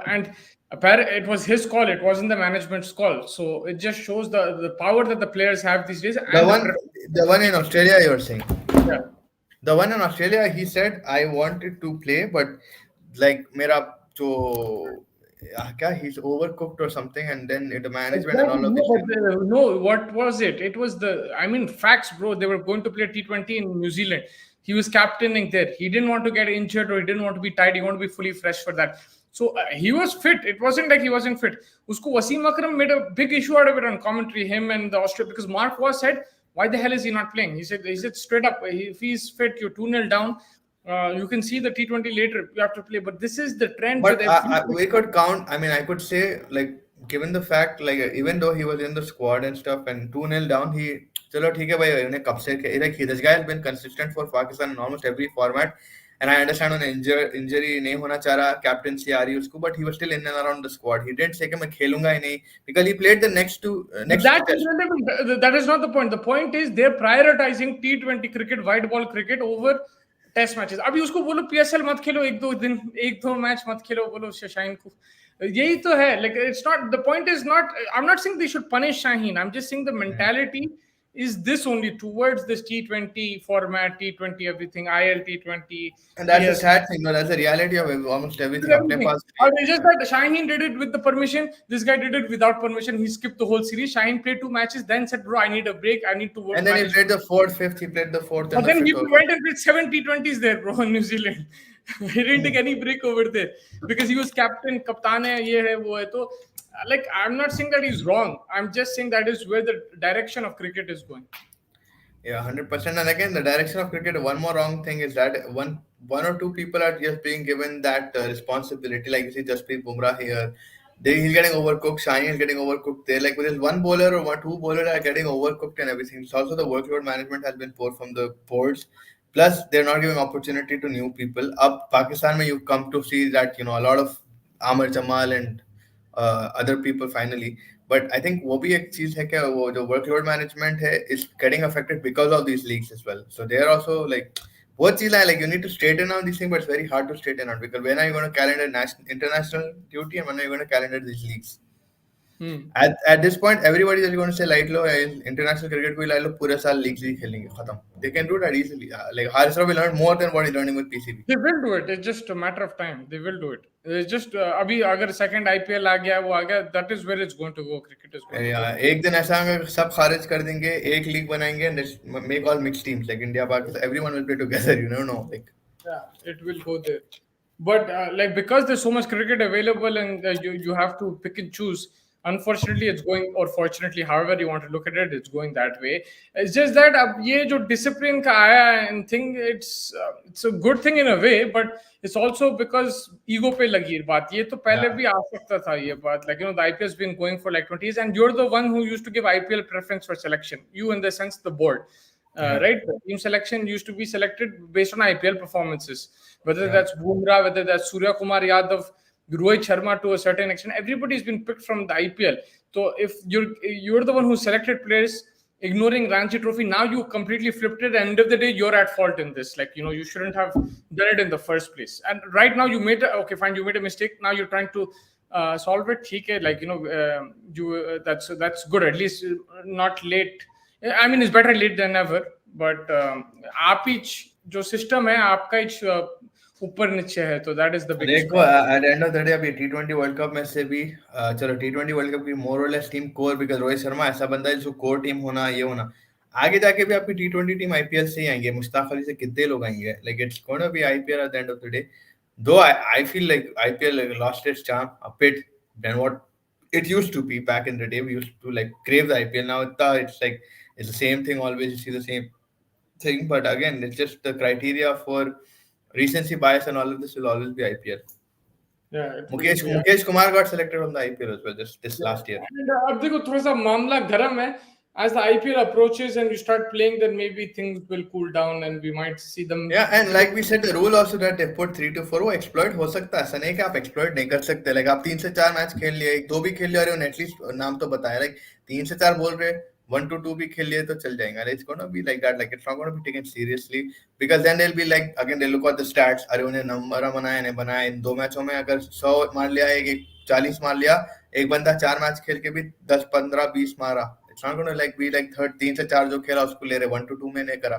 And apparently, it was his call. It wasn't the management's call. So it just shows the power that the players have these days. The And one in Australia you're saying. yeah. The one in Australia, he said, I wanted to play, but like मेरा जो क्या he's overcooked or something, and then the management and Exactly. all of No, this. but no, what was it? It was facts, bro. They were going to play T20 in New Zealand. He was captaining there. He didn't want to get injured or he didn't want to be tired. He wanted to be fully fresh for that. So he was fit. It wasn't like he wasn't fit. Usko Wasim Akram made a big issue out of it on commentary, him and the Australia, because Mark was said, why the hell is he not playing? He said straight up, if he's fit, you're 2-0 down. You can see the T20 later. You have to play. But this is the trend with But every. we could count. I mean, I could say like given the fact like even though he was in the squad and stuff and 2-0 down, he चलो ठीक है भाई उन्हें कब से like this guy has been consistent for Pakistan in almost every format. And I understand on injury नहीं होना चाह रहा, captaincy आ रही है उसको, but he was still in and around the squad. He didn't say कि मैं खेलूंगा ही नहीं because he played the next two That is tests. relevant. That is not the point. The point is they're prioritizing T20 cricket, white ball cricket over test matches. अभी उसको बोलो PSL मत खेलो, एक दो मैच मत खेलो, बोलो शाहीन को. यही तो है. Like it's not, the point is not, I'm not saying they should punish Shaheen. I'm just saying the mentality is this only towards this T20 format, T20 everything, IL T20. And that's a sad thing. No, that's the reality of almost everything. अपने Everything. Pass It's just that Shaheen did it with the permission. This guy did it without permission. He skipped the whole series. Shaheen played 2 matches, then said, "Bro, I need a break. I need to work." and then he played the fourth, fifth. He played the fourth and But the then he fifth also. went and played 7 T20s there, bro, in New Zealand. He didn't take any break over there because he was captain, kaptan hai, ye hai, wo hai. So, like, I'm not saying that he's wrong. I'm just saying that is where the direction of cricket is going. Yeah, 100%. And again, the direction of cricket. One more wrong thing is that one or two people are just being given that responsibility. Like you see, Jasprit Bumrah here, he's getting overcooked. Shaheen is getting overcooked there. Like with his one bowler or two bowler are getting overcooked and everything. It's also the workload management has been poor from the boards. Plus, they're not giving opportunity to new people. Up Pakistan, mein you come to see that a lot of Amar Jamal and other people finally. But I think वो भी एक चीज है कि वो जो workload management है is getting affected because of these leagues as well. So they are also like बहुत चीज है like you need to straighten out these things, but it's very hard to straighten out because when are you going to calendar international duty and when are you going to calendar these leagues? At this point, everybody is going to say light low international cricket को ही ला लो पूरे साल leagues ही खेलेंगे खत्म. They can do that easily. Like Haris Rauf will learn more than what he's learning with PCB. They will do it. It's just a matter of time. They will do it. It's just अभी अगर second IPL आ गया वो आ गया, that is where it's going to go. Cricket is going to go. एक दिन ऐसा होगा सब खारिज कर देंगे, एक लीग बनाएंगे and make all mixed teams like India, Pakistan, everyone will play together. You never know. Like Yeah, it will go there. But like because there's so much cricket available and you have to pick and choose. Unfortunately, it's going, or fortunately, however you want to look at it, it's going that way. It's just that अब ये जो discipline का आया and thing, it's a good thing in a way, but it's also because ego पे लगी है बात. ये तो पहले भी आ सकता था ये बात. Like the IPL has been going for like 20 years, and you're the one who used to give IPL preference for selection. You, in the sense, the board. Right? The team selection used to be selected based on IPL performances. Whether that's Bumrah, whether that's Surya Kumar Yadav, Rohit Sharma to a certain extent, everybody's been picked from the IPL. So if you're the one who selected players, ignoring Ranji Trophy. Now you completely flipped it. End of the day, you're at fault in this. Like, you shouldn't have done it in the first place. And right now, okay, fine, you made a mistake. Now you're trying to solve it. Okay, like, that's good. At least not late. I mean, it's better late than never. But आप ही जो system है आपका ही ऊपर नीचे है, तो that is the biggest देखो problem. At end of the day अभी T20 वर्ल्ड कप में से भी चलो T20 वर्ल्ड कप की मोर और less team core, because Rohit Sharma ऐसा बंदा है जो कोर टीम होना ये होना, आगे जाके भी आपकी T20 टीम आईपीएल से ही आएंगे, मुश्ताक अली से कितने लोग आएंगे, like it's gonna be IPL at the end of the day, though I feel like IPL lost its charm a bit then what it used to be back in the day. We used to like crave the IPL. Now it's like it's the same thing always. You see the same thing, but again, it's just the criteria for recency bias and all of this will always be IPL. Yeah, it will Mukesh be. Mukesh Kumar got selected from the IPL as well this last year. And अब देखो थोड़ा सा मामला गर्म है. As the IPL approaches and you start playing, then maybe things will cool down and we might see them. Yeah, and like we said, the rule also that they put 3 to 4 वो exploit हो सकता है, ऐसा नहीं कि आप exploit नहीं कर सकते, like आप 3 से 4 मैच खेल लिए, 2 भी खेल लिए और एटलीस्ट नाम तो बताया, like 3 से 4 बोल रहे 1 to 2 भी खेल लिए तो चल जाएगा, it's gonna be like that, like it's not gonna be taken seriously, because then they'll be like, again they look at the stats, अरे उन्हें नंबर बनाया नहीं बनाया, इन 2 मैचों में अगर 100 मार लिया, एक 40 मार लिया, एक बंदा 4 मैच खेल के भी 10 15 20 मारा, it's not gonna like be like 3 से 4 जो खेला उसको ले रहे 1 to 2 में नहीं करा,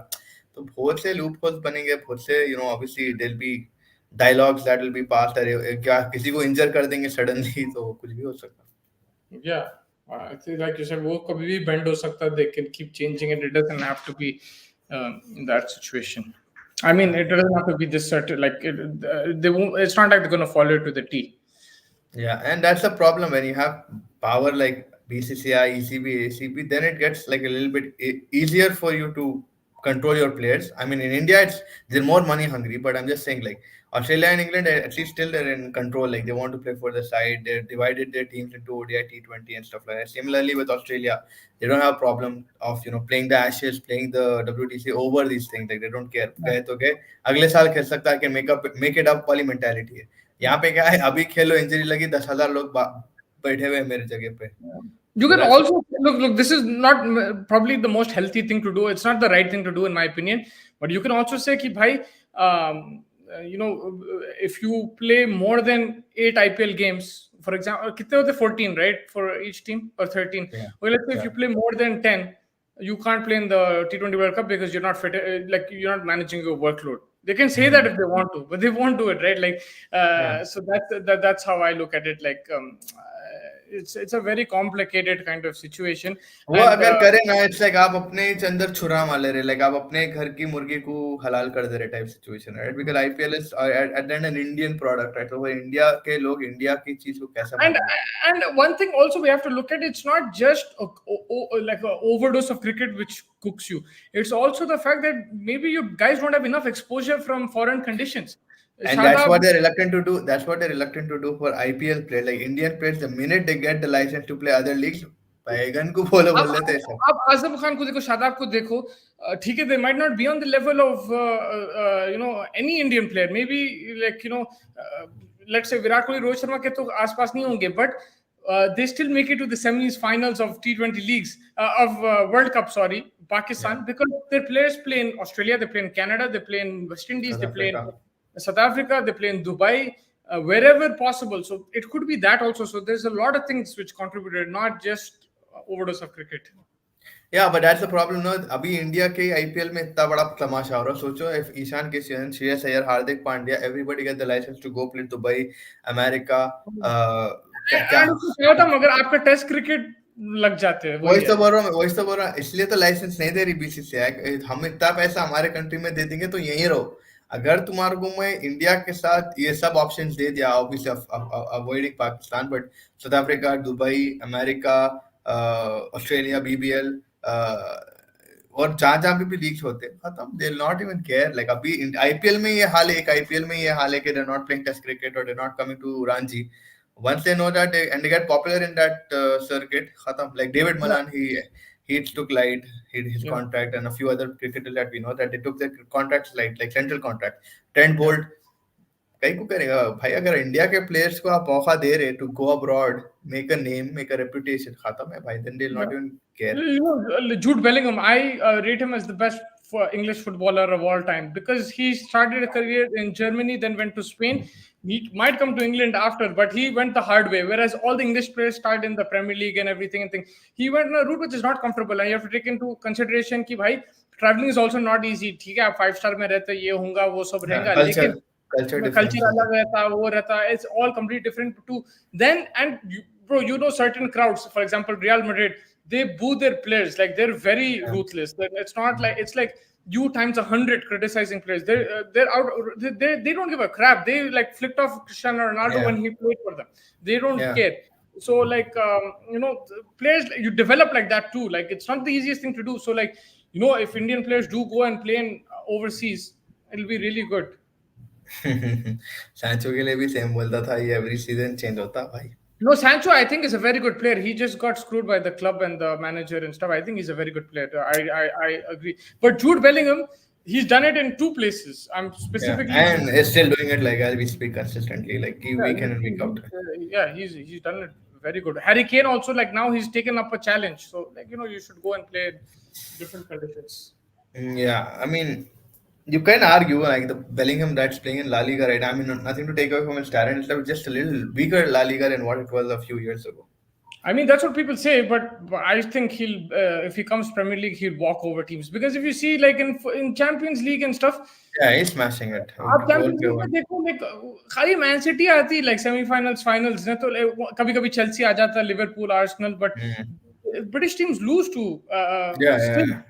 तो बहुत से लूप होल्स बनेंगे, बहुत से obviously there be dialogues that will be passed, अरे क्या किसी को इंजर कर देंगे सडनली, तो कुछ भी हो सकता है. Yeah, I think like you said, वो कभी भी bend हो सकता है. They can keep changing it. It doesn't have to be in that situation. I mean, it doesn't have to be this certain. Like they won't. It's not like they're gonna follow it to the T. Yeah, and that's the problem when you have power like BCCI, ECB, ACB, then it gets like a little bit easier for you to control your players. I mean, in India, they're more money hungry, but I'm just saying like Australia and England, at least still they're in control. Like they want to play for the side. They divided their teams into ODI, T20, and stuff like that. Similarly with Australia, they don't have a problem of playing the Ashes, playing the WTC over these things. Like they don't care. गए तो गए, अगले साल खेल सकता है कि make it up वाली mentality है. यहाँ पे क्या है, अभी खेलो, इंजरी लगी 10,000 लोग बैठे हुए मेरे जगह पे. You can also look. This is not probably the most healthy thing to do. It's not the right thing to do, in my opinion. But you can also say, "Ki bhai, if you play more than 8 IPL games, for example, kitne hote 14, right, for each team, or 13? Yeah. Well, let's say if you play more than 10, you can't play in the T20 World Cup because you're not fit. Like you're not managing your workload. They can say that if they want to, but they won't do it, right? Like, so that's how I look at it. Like, it's a very complicated kind of situation. वो अगर करे ना, it's like आप अपने अंदर छुरा मार ले रहे, like आप अपने घर की मुर्गी को हलाल कर दे रहे type situation, right? Because IPL is at the end an Indian product, right? तो वो इंडिया के लोग इंडिया की चीज को कैसे and one thing also we have to look at, it's not just like an overdose of cricket which cooks you. It's also the fact that maybe you guys don't have enough exposure from foreign conditions. And that's what they're reluctant to do. That's what they're reluctant to do for IPL players. Like Indian players, the minute they get the license to play other leagues, बैगन को बोल लेते हैं सब. अब आजम खान को देखो, शादाब को देखो, ठीक है, they might not be on the level of any Indian player. Maybe like let's say Virat Kohli, Rohit Sharma के तो आसपास नहीं होंगे, but they still make it to the semis, finals of T20 leagues of World Cup. Sorry, Pakistan, because their players play in Australia, they play in Canada, they play in West Indies, they play in South Africa, they play in Dubai, wherever possible. So it could be that also. So there's a lot of things which contributed, not just overdose of cricket. Yeah, but that's the problem. No, अभी India के IPL में इतना बड़ा तमाशा हो रहा है. सोचो if Ishan Kishan, Shreyas Iyer, Hardik Pandya, everybody get the license to go play Dubai, America. क्या था, मगर आपका टेस्ट क्रिकेट लग जाते हैं. वही तो बोल रहा हूँ, इसलिए तो लाइसेंस नहीं दे रही बीसीसीआई. हम इतना पैसा हमारे कंट्री में दे देंगे तो यहीं रहो. अगर तुम्हारे को मैं इंडिया के साथ ये सब ऑप्शंस दे दिया, obviously avoiding Pakistan, but south Africa, Dubai, America, Australia, BBL, और जहां भी लीग्स होते हैं खत्म, they not even care. Like अभी आईपीएल में ये हाल है, एक आईपीएल में ये हाल है कि they not playing test cricket और they not coming to Ranji. Once they know that and they get popular in that circuit, khatam. Like David Malan, he took light his contract, and a few other cricketers that we know that they took their contracts light, like central contract. Trent Bolt कहीं को करेगा भाई. अगर India के players को आप मौका दे रहे to go abroad, make a name, make a reputation, खत्म है भाई. Then they will Yeah. Not even care. You know, Jude Bellingham, I rate him as the best for English footballer of all time because he started a career in Germany, then went to Spain. He might come to England after, but he went the hard way. Whereas all the English players start in the Premier League and everything and thing. He went in a route which is not comfortable, and you have to take into consideration कि भाई traveling is also not easy. ठीक है, आप 5 star में रहते ये होगा वो सब रहेगा, कल्चर लेकिन कल्चर culture डिफरेंसेस. अलग रहता वो रहता. It's all completely different too. Then and you, bro, you know certain crowds, for example, Real Madrid, they boo their players like they're very ruthless. It's not like it's like you times 100 criticizing players. They're out. They don't give a crap. They like flicked off Cristiano Ronaldo when he played for them. They don't Yeah. care. So like players you develop like that too. Like it's not the easiest thing to do. So like if Indian players do go and play in overseas, it'll be really good. Sancho के लिए भी same बोलता था, ये every season change होता भाई. No, Sancho, I think is a very good player. He just got screwed by the club and the manager and stuff. I think he's a very good player. I agree. But Jude Bellingham, he's done it in two places. I'm Yeah, specifically. and is still doing it like as we speak consistently, like Yeah, week in and week out. he's done it very good. Harry Kane also, like now he's taken up a challenge. So like you should go and play in different conditions. Yeah, I mean, you can argue like the Bellingham that's playing in La Liga right now. I mean, nothing to take away from his talent. It's like just a little weaker La Liga than what it was a few years ago. I mean, that's what people say, but I think he'll, if he comes Premier League, he'll walk over teams. Because if you see, like in Champions League and stuff, Yeah, he's smashing it. आप Goal champions पे league one. में देखो like खाली Man City आती like semifinals finals ने तो कभी कभी चेल्सी आ जाता Liverpool Arsenal but British teams lose to Yeah, still yeah,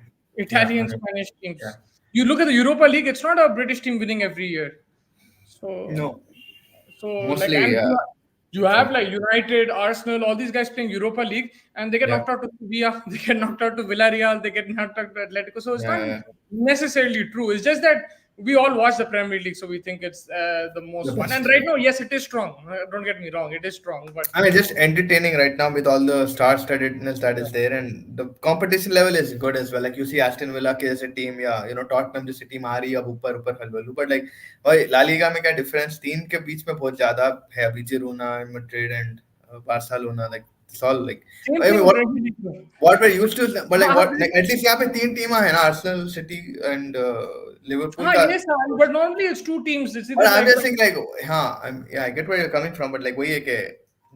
Italian yeah, Spanish teams. yeah. You look at the Europa League, it's not a British team winning every year. So No, like mostly, and you have sorry. like United, Arsenal, all these guys playing Europa League, and they get Yeah, knocked out to Sevilla, they get knocked out to Villarreal, they get knocked out to Atletico. So it's yeah, not yeah. necessarily true. It's just that we all watch the Premier League, so we think it's the most The fun. best. And right now, yes, it is strong. Don't get me wrong, it is strong. But I mean, just entertaining right now with all the star-studdedness that is there, and the competition level is good as well. Like you see Aston Villa as a team, yeah, Tottenham जैसी team आ रही है अब ऊपर खलबली. But like, भाई La Liga में क्या difference? तीन के बीच में बहुत ज़्यादा है अभी. Girona, Madrid, and Barcelona. Like it's all like. same I thing mean, with Premier League. what we're used to, but like what, like at least यहाँ पे तीन टीम है ना, Arsenal, City, and Liverpool का. Yes, but normally it's two teams. It's either But I'm like just saying like, हाँ, yeah, I get where you're coming from, but like वही है कि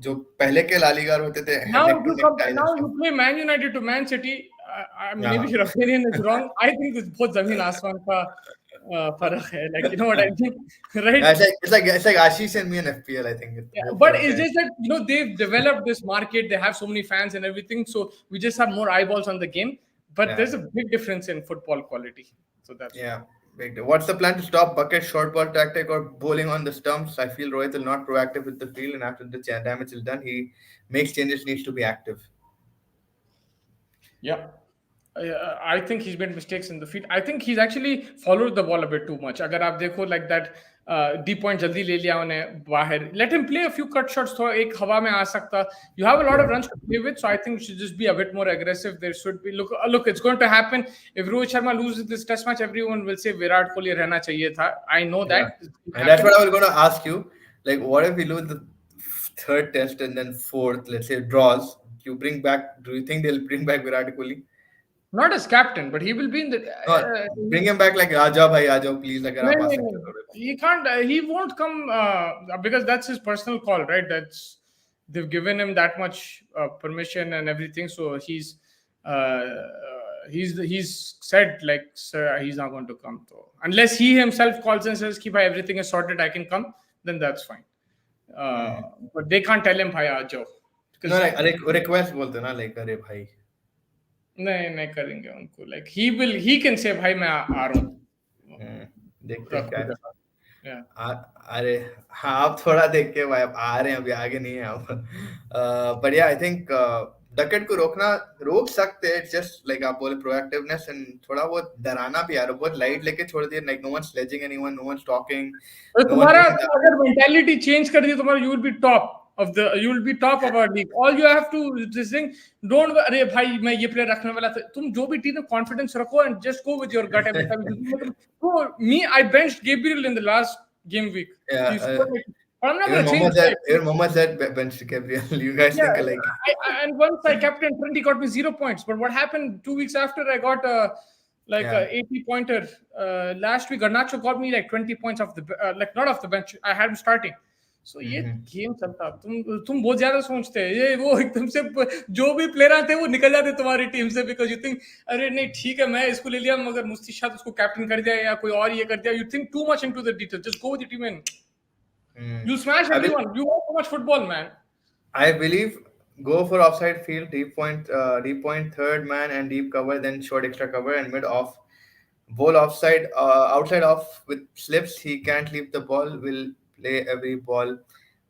जो पहले के ला लीगा होते थे now neck to you neck come, ties and now stuff. you play Man United to Man City. Maybe Yeah. your opinion is wrong. I think it's both zameen asman ka faraq hai. Like you know what I mean, right? Yeah, it's like Ashish and me in FPL. I think Yeah, वो but फर्क it's है. just that they've developed this market. They have so many fans and everything, so we just have more eyeballs on the game. But Yeah. there's a big difference in football quality. So that's Yeah. Big deal. What's the plan to stop Bucket short ball tactic or bowling on the stumps? I feel Rohit will not proactive with the field, and after the damage is done, he makes changes, needs to be active. Yeah. I think he's made mistakes in the field. I think he's actually followed the ball a bit too much. अगर आप देखो like that deep point जल्दी ले लिया उन्हें बाहर. Let him play a few cut shots. थोड़ा एक हवा में आ सकता. You have a lot of runs to play with, so I think you should just be a bit more aggressive. There should be look. It's going to happen. If Rohit Sharma loses this Test match, everyone will say Virat Kohli रहना चाहिए था. I know that. And that's what I was going to ask you. Like, what if we lose the third test and then fourth, let's say draws? You bring back? Do you think they'll bring back Virat Kohli? Not as captain, but he will be in the. No, bring him back like Raja bhai, Ajo, please. Like, आप आ सकते हो. He can't. He won't come because that's his personal call, right? They've given him that much permission and everything, so he's said like, sir, he's not going to come. So unless he himself calls and says, "Ki bhai, everything is sorted, I can come," then that's fine. But they can't tell him, "Bhai, aajo." No, like request बोलते ना, like अरे भाई. नहीं करेंगे उनको. Like he can say, "भाई मैं आ रहा हूँ." देखते हैं क्या. अरे हाँ, आप थोड़ा देख के भाई, आप आ रहे हैं अभी, आगे नहीं है आप. But yeah, I think Duckett को रोक सकते हैं. Just like आप बोले proactiveness and थोड़ा बहुत डराना भी यार, बहुत light लेके छोड़ दिए. Like no one's sledging anyone, no one's talking. तुम्हारा अगर mentality change कर दिया तुम्हारा, you will be top of our league. All you have to this thing, don't अरे भाई मैं ये player रखने वाला था. तुम जो भी team में confidence रखो and just go with your gut every time. Me, I benched Gabriel in the last game week. Yeah, He scored like, but I'm not gonna change Even Mohammad said bench Gabriel. You guys yeah, think alike. and once I captained Trent, he got me 0 points. But what happened 2 weeks after I got like Yeah. a 80 pointer last week? Garnacho got me like 20 points off the like not off the bench. I had him starting. So ये game चलता तुम बहुत ज्यादा सोचते हैं ये वो एकदम से जो भी प्लेयर आते हैं वो निकल जाते हैं तुम्हारी टीम से बिकॉज यू थिंक अरे नहीं ठीक है मैं इसको ले लिया मगर मुस्तिशाद उसको कैप्टन कर दिया या कोई और ये कर दिया you think too much into the detail just go with the team and you smash I will, everyone you want so much football man I believe go for offside field, deep point, third man and deep cover, then short extra cover and mid off. Ball offside, outside off with slips. He can't leave the ball. Will play every ball.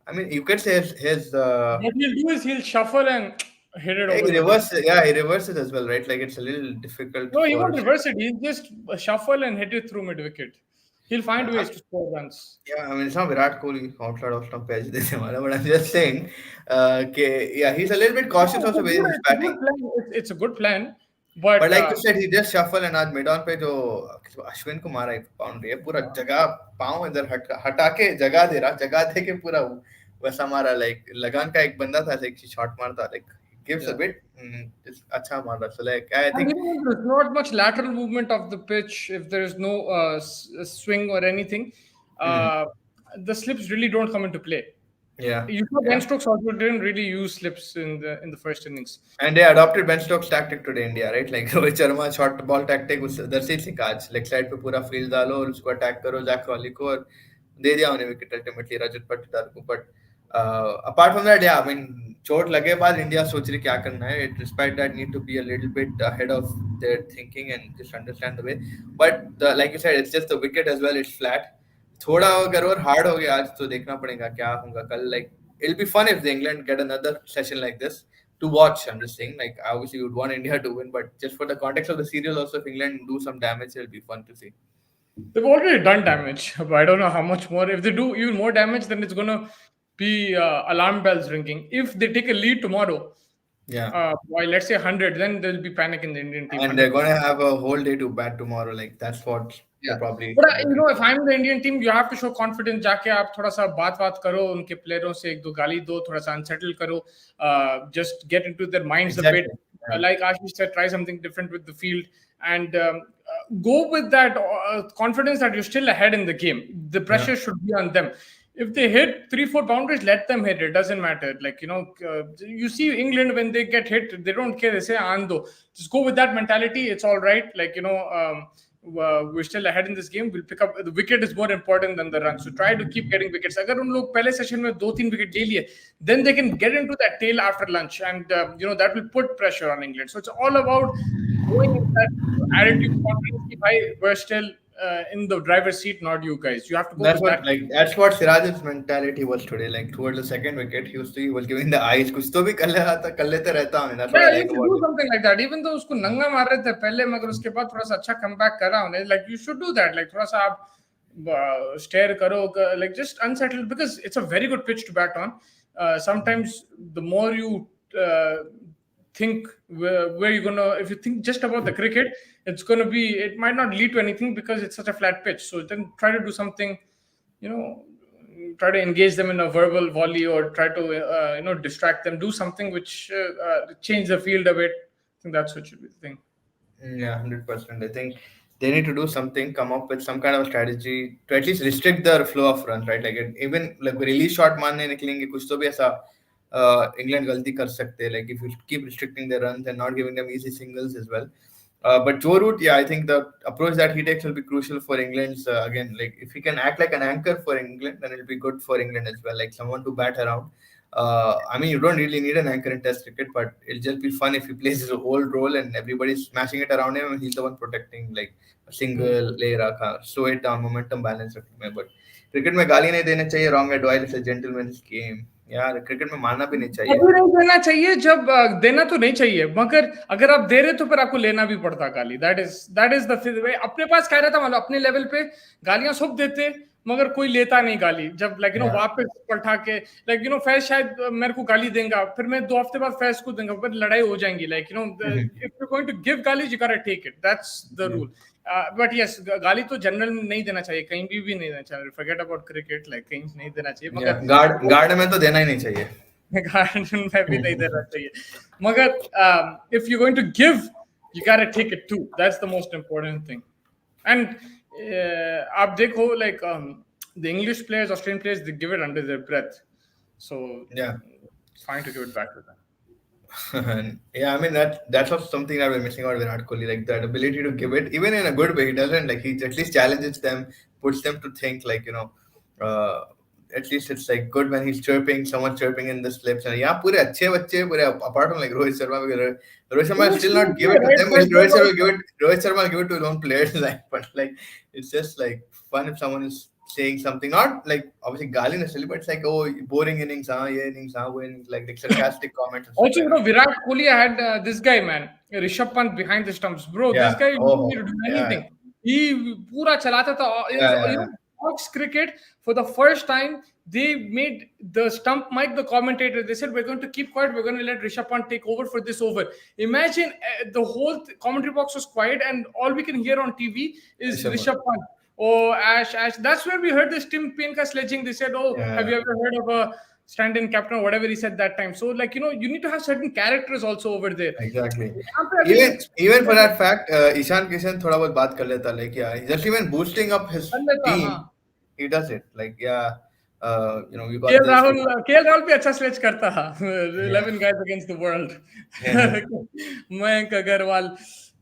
I mean, you could say what he'll do is he'll shuffle and hit it over he the mid. he reverses as well, right? Like it's a little difficult No, he for. won't reverse it. He'll just shuffle and hit it through mid wicket. He'll find ways to score runs. Yeah, I mean, it's not Virat Kohli outside of stump edge this हमारा, but I'm just saying, yeah, he's a little bit cautious No, also with his it's a good batting. plan. It's a good plan, But but like you said, he just shuffle and आज mid on पे जो अश्विन को मारा एक boundary है पूरा जगह पाँव इधर हटा के जगह दे के पूरा वैसा मारा like लगान का एक बंदा था like shot मारता like gives a bit अच्छा मारा so like I and think there's not much lateral movement of the pitch if there is no swing or anything. Uh, the slips really don't come into play. yeah. You saw Ben Stokes also didn't really use slips in the first innings. And they adopted Ben Stokes tactic today India, right? Like Rohit Sharma short ball tactic उस उधर से ही सीखा आज leg side पे पूरा field डालो और उसको अटैक करो जैक क्रॉली को और दे दिया उन्हें विकेट अल्टीमेटली रजत पाटीदार को बट अपार्ट फ्रॉम दैट या आई मीन चोट लगे बाद इंडिया सोच रही क्या करना है it despite that need to be a little bit ahead of their thinking and just understand the way but like you said it's just the wicket as well it's flat थोड़ा अगर और hard हो गया आज तो देखना पड़ेगा क्या होगा कल like it'll be fun if the England get another session like this to watch. I'm just saying, like obviously you'd want India to win, but just for the context of the series, also if England do some damage, it'll be fun to see. They've already done damage, but I don't know how much more. If they do even more damage, then it's gonna be alarm bells ringing. If they take a lead tomorrow, by let's say 100, then there'll be panic in the Indian team. And they're gonna have a whole day to bat tomorrow. Like that's what they're probably. But if I'm the Indian team, you have to show confidence. जाके आप थोड़ा सा बात करो उनके प्लेयरों से एक दो गाली दो थोड़ा सा unsettle करो. Just get into their minds a bit. Like Ashish said, try something different with the field and go with that confidence that you're still ahead in the game. The pressure should be on them. If they hit 3-4 boundaries, let them hit. It doesn't matter. Like, you see England when they get hit, they don't care. They say, Ando. Just go with that mentality. It's all right. Like, we're still ahead in this game. We'll pick up. The wicket is more important than the run. So try to keep getting wickets. Agar un log pehle session mein 2-3 wicket le liye, then they can get into that tail after lunch. And, that will put pressure on England. So it's all about going with that attitude, confidence. We're still in the driver's seat, not you guys. You have to go That's with what that. that's what Siraj's mentality was today. Like towards the second wicket, he was giving the eyes. कुछ तो भी कर लेते रहता हूँ. That's what I like you about do him. something like that. Even though उसको नंगा मार रहे थे पहले, मगर उसके बाद थोड़ा सा अच्छा comeback करा उन्हें. Like you should do that. Like थोड़ा सा आप stare करो, like just unsettled because it's a very good pitch to bat on. Sometimes the more you think where you're gonna, if you think just about the cricket, it might not lead to anything because it's such a flat pitch. So then try to do something, try to engage them in a verbal volley or try to distract them, do something which change the field a bit. I think that's what should be the thing. Yeah, 100%. I think they need to do something, come up with some kind of strategy to at least restrict the flow of runs, right? Like even like release shot मारने निकलेंगे कुछ तो भी ऐसा England गलती कर सकते हैं. Like if you keep restricting their runs and not giving them easy singles as well. But Joe Root, yeah, I think the approach that he takes will be crucial for England's again. Like if he can act like an anchor for England, then it'll be good for England as well. Like someone to bat around. I mean, you don't really need an anchor in Test cricket, but it'll just be fun if he plays his whole role and everybody's smashing it around him and he's the one protecting like a single ले रखा, slow it down, momentum balance रखने में. But cricket में गाली नहीं देना चाहिए, wrong advice, it's a gentleman's game. यार क्रिकेट में मारना भी नहीं चाहिए. अभी नहीं देना चाहिए, जब देना तो नहीं चाहिए, मगर अगर आप दे रहे तो फिर आपको लेना भी पड़ता गाली. That is the way. अपने पास कह रहा था, मतलब अपने लेवल पे गालियां सब देते मगर कोई लेता नहीं गाली. जब वापस पलटा के फैज शायद मेरे को गाली देगा, फिर मैं 2 हफ्ते बाद फैज को दूंगा, फिर लड़ाई हो जाएंगी. If you going to give गाली, you gotta take it. That's the rule. But yes गाली तो जनरल नहीं देना चाहिए, कहीं भी नहीं देना चाहिए, फॉरगेट अबाउट क्रिकेट, लाइक कहीं नहीं देना चाहिए, या मगर गार्ड में तो देना ही नहीं चाहिए. गार्डन में भी नहीं देना चाहिए, मगर if you going to give you gotta take it too, that's the most important thing. And आप देखो like the English players, Australian players, they give it under their breath, so Yeah. it's fine to give it back to them. Yeah, I mean that's also something that we're missing out with Virat Kohli, like that ability to give it, even in a good way. He doesn't like he at least challenges them, puts them to think, like uh, at least it's like good when he's chirping, someone chirping in the slips, and yeah, पूरे अच्छे बच्चे पूरे apart from like Rohit Sharma, because Rohit Sharma will No, still not give seriously, it to right? them, but There's Rohit Sharma will give it to his own players, like, but like it's just like fun if someone is saying something, not like obviously gali necessarily, but it's like, oh, boring innings, yeah, innings, wo innings, like sarcastic comments and stuff also, like that. Virat Kohli had this guy, man, Rishabh Pant behind the stumps, bro. This Yeah. guy didn't need Oh, to do yeah. anything. He pura chalata tha. Yeah, yeah, yeah. Fox Cricket, for the first time, they made the stump Mike the commentator. They said, we're going to keep quiet. We're going to let Rishabh Pant take over for this over. Imagine the whole commentary box was quiet, and all we can hear on TV is Rishabh Pant. Rishabh Pant. Oh, Ash. That's where we heard this Tim Payne ka sledging. They said, oh, have Yeah, you ever heard of a stand-in captain or whatever he said that time? So, like, you need to have certain characters also over there. exactly. यहाँ पे अभी Even for that fact, Ishan Kishan थोड़ा बहुत बात कर लेता, like yeah, he's just even boosting up his कर लेता, हाँ. team. He does it, like yeah, we got KL this. Rahul KL Rahul भी अच्छा स्लेज करता है. Yeah. 11 guys against the world. Yeah. Mayank Agarwal,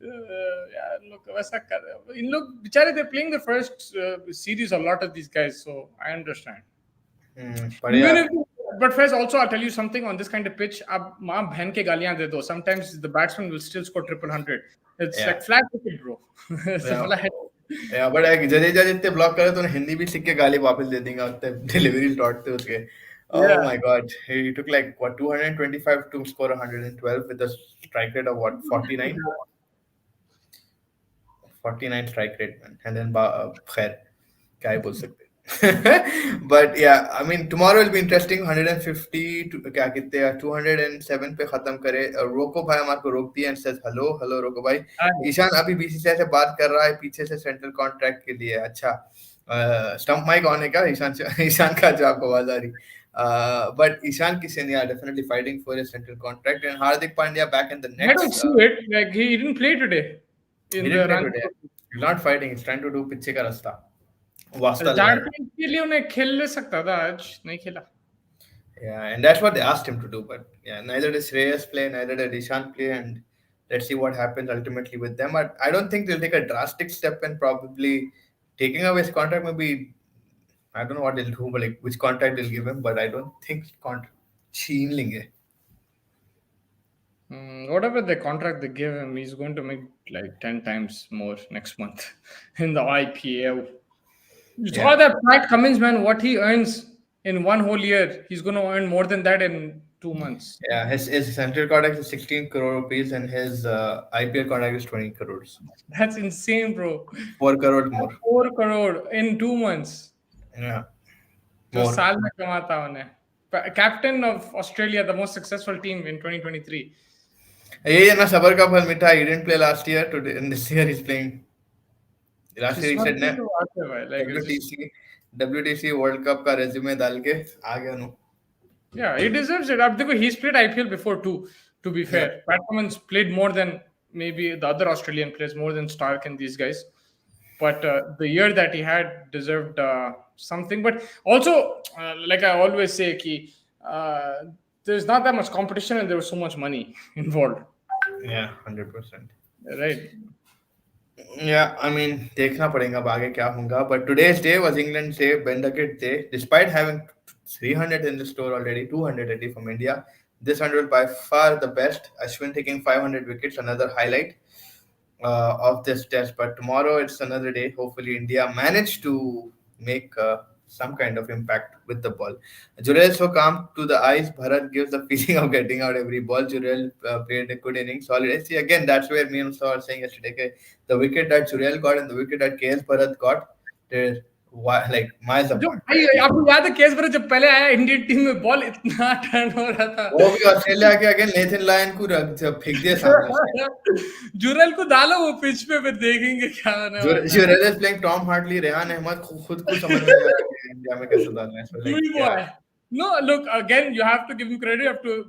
यार लोग वैसा कर, इन लोग बेचारे they're playing the first series, a lot of these guys, so I understand. But Even yeah, if, but Faiz, also I'll tell you something, on this kind of pitch, आप माँ बहन के गालियां दे दो, sometimes the batsman will still score triple hundred. It's Yeah. like flat wicket, bro. It's Yeah. flat. Yeah, but like Jadeja जितने block करे तो उन्हें हिंदी भी सीख के गाली वापस दे देंगे उतने डिलीवरी लौटते उसके. Oh Yeah. my God, he took like what 225 to score 112 with a strike rate of what 49. 49 strike rate, man. And then खैर क्या ही बोल सकते. But yeah, I mean tomorrow will be interesting. 150 to क्या कितने 207 पे खत्म करे. रोको भाई हमारे को रोक दिया and says hello रोको भाई. ईशान अभी बीसीसीआई से बात कर रहा है पीछे से सेंट्रल कॉन्ट्रैक्ट के लिए. अच्छा, स्टंप माइक ऑन है क्या ईशान का जो आपको आवाज आ रही. But Ishan Kishan, yeah, definitely fighting for a central contract, and Hardik Pandya back in the I nets. don't see it. Like he didn't play today. He In didn't the play run. today. He's not fighting. He's trying to do पिछे का रास्ता. वास्ता लगा. झारखंड के लिए उन्हें खेल ले सकता था, आज नहीं खेला. Yeah, and that's what they asked him to do. But yeah, neither did Shreyas play, neither did Ishan play, and let's see what happens ultimately with them. But I don't think they'll take a drastic step and probably taking away his contract. Maybe I don't know what they'll do, but like which contract they'll give him. But I don't think contract छीन लेंगे. Whatever the contract they give him, he's going to make like 10 times more next month in the IPL. You saw that Pat Cummins, man, what he earns in one whole year. He's going to earn more than that in 2 months. Yeah, his central contract is 16 crore rupees and his IPL contract is 20 crores. That's insane, bro. 4 crore more. 4 crore in 2 months. Yeah. जो More. साल में कमाता उन्हें. Captain of Australia, the most successful team in 2023. ये ना सबर का फल मीठा. He didn't play last year. Today, and this year he's playing. Last year he said ना WTC World Cup का resume डाल के आ गया नु. Yeah, he deserves it. अब देखो, he's played IPL before too, to be fair. Yeah. Pat Cummins played more than maybe the other Australian players, more than Stark and these guys. But the year that he had deserved something. But also, like I always say, there's not that much competition and there was so much money involved. Yeah, 100%. Right. Yeah, I mean, देखना पड़ेगा अब आगे क्या होगा. But today's day was England's day, Ben Duckett day. Despite having 300 in the store already, 200 already from India, this 100 by far the best. Ashwin taking 500 wickets, another highlight of this test. But tomorrow it's another day. Hopefully India managed to make some kind of impact with the ball. Jurel so calm to the eyes. Bharat gives the feeling of getting out every ball. Jurel played a good innings. Solid. See, again, that's where me and Saw were saying yesterday, okay, the wicket that Jurel got and the wicket that KS Bharat got, they're like miles जो apart. भाई आपको याद है case पर जब पहले आया Indian team में बॉल इतना टर्न हो रहा था। वो भी ऑस्ट्रेलिया के अगेन नेथन लायन को जब फेंक दिया सामने उसके। जुरल को डालो वो पिच पे, फिर देखेंगे क्या होने वाला है। Jureles playing Tom Hartley, Rehan Ahmad खुद को समझ में नहीं आ रहा कि इंडिया में कैसे डालना है, so like Dewey yeah. boy. No, look, again, you have to give him credit. You have to,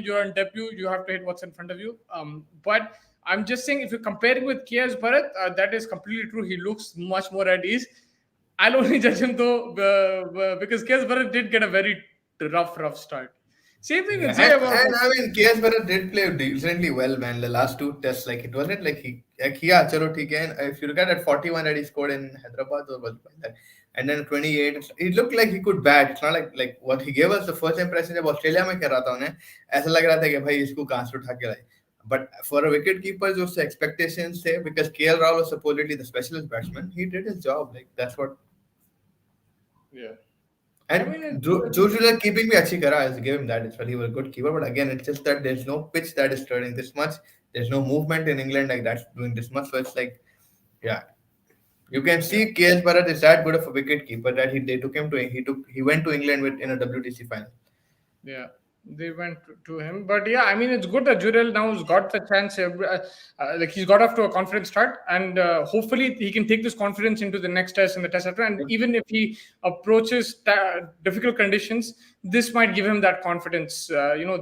you're on debut. You have to hit what's in front of you. But I'm just saying, if you're comparing with KS Bharat, that is completely true. He looks much more at ease. I'll only judge him though, because KS Bharat did get a very rough start. Same thing you Yeah, can say about. and I mean, KS Bharat did play decently well, man. The last two tests, like it wasn't like yeah, chalo theek hai. And if you look at that 41 that he scored in Hyderabad, or was like that, and then 28, it looked like he could bat. It's not like what he gave us the first impression जब Australia में कर रहा था उन्हें ऐसा लग रहा था कि भाई इसको कहाँ से उठा के लाए. But for a wicket keeper, जो उससे expectations थे, because KL Rahul was supposedly the specialist batsman, he did his job. Like that's what. Yeah. And I mean, Jujular keeping me अच्छी करा, I'll give him that. It's he was a good keeper, but again, it's just that there's no pitch that is turning this much. There's no movement in England like that's doing this much. So it's like, yeah, you can see KS Bharat is that good of a wicket keeper that they took him to he went to England with in a WTC final. yeah, they went to him, but yeah, I mean, it's good that Jurel now has got the chance. Like he's got off to a confident start, and hopefully he can take this confidence into the next test and the test after. And even if he approaches difficult conditions, this might give him that confidence.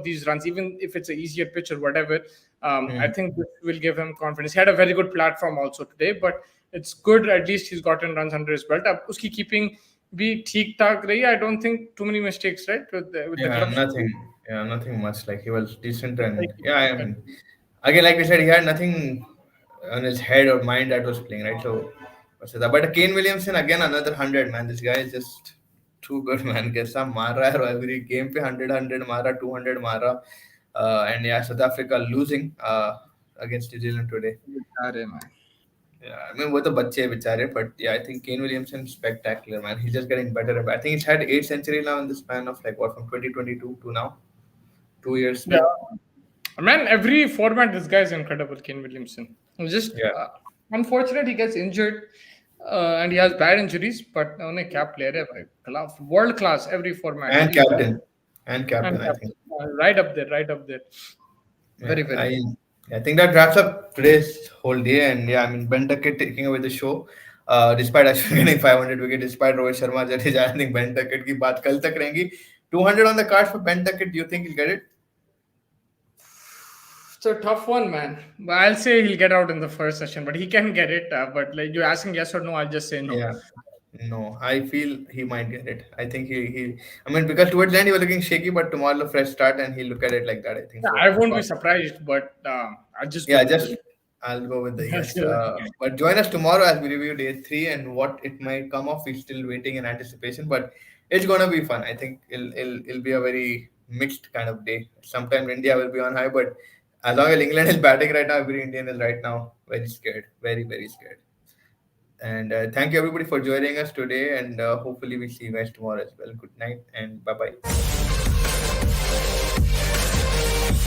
These runs, even if it's an easier pitch or whatever, I think this will give him confidence. He had a very good platform also today, but it's good at least he's gotten runs under his belt. Uski keeping be ठीक ठाक रही. I don't think too many mistakes, right? With the Yeah, gloves. nothing much. Like he was decent, and yeah, I mean, again, like we said, he had nothing on his head or mind that was playing, right? So, but Kane Williamson again another 100, man. This guy is just too good, man. कैसा मार रहा है every game पे 100 मारा 200 मारा, and yeah, South Africa losing against New Zealand today. अरे man. Yeah, I mean, वो तो बच्चे हैं बेचारे, but yeah, I think Kane Williamson spectacular, man. He's just getting better and better. I think he's had 8 centuries now in the span of like what from 2022 to now, 2 years. Yeah. Man, every format, this guy is incredible, Kane Williamson. It's just unfortunate he gets injured and he has bad injuries, but only cap player, world class every format. And captain, I think. Right up there. Very, very. I think that wraps up today's whole day. And yeah, I mean, Ben Duckett taking away the show. Despite Ashwin getting 500 wickets, despite Rohit Sharma, Jadeja, I think Ben Duckett की बात कल तक रहेंगी. 200 on the cards for Ben Duckett. Do you think he'll get it? It's a tough one, man. I'll say he'll get out in the first session, but he can get it. But like you're asking yes or no, I'll just say no. Yeah. No, I feel he might get it. I think he I mean, because towards the end he was looking shaky, but tomorrow a fresh start and he'll look at it like that. I think. Yeah, So. I won't be surprised, but I'll just I'll go with the yes. But join us tomorrow as we review day 3 and what it might come off. We're still waiting in anticipation, but it's gonna be fun. I think it'll be a very mixed kind of day. Sometimes India will be on high, but as long as England is batting right now, every Indian is right now very scared, very very scared. And thank you everybody for joining us today, and hopefully we'll see you guys tomorrow as well. Good night and bye bye.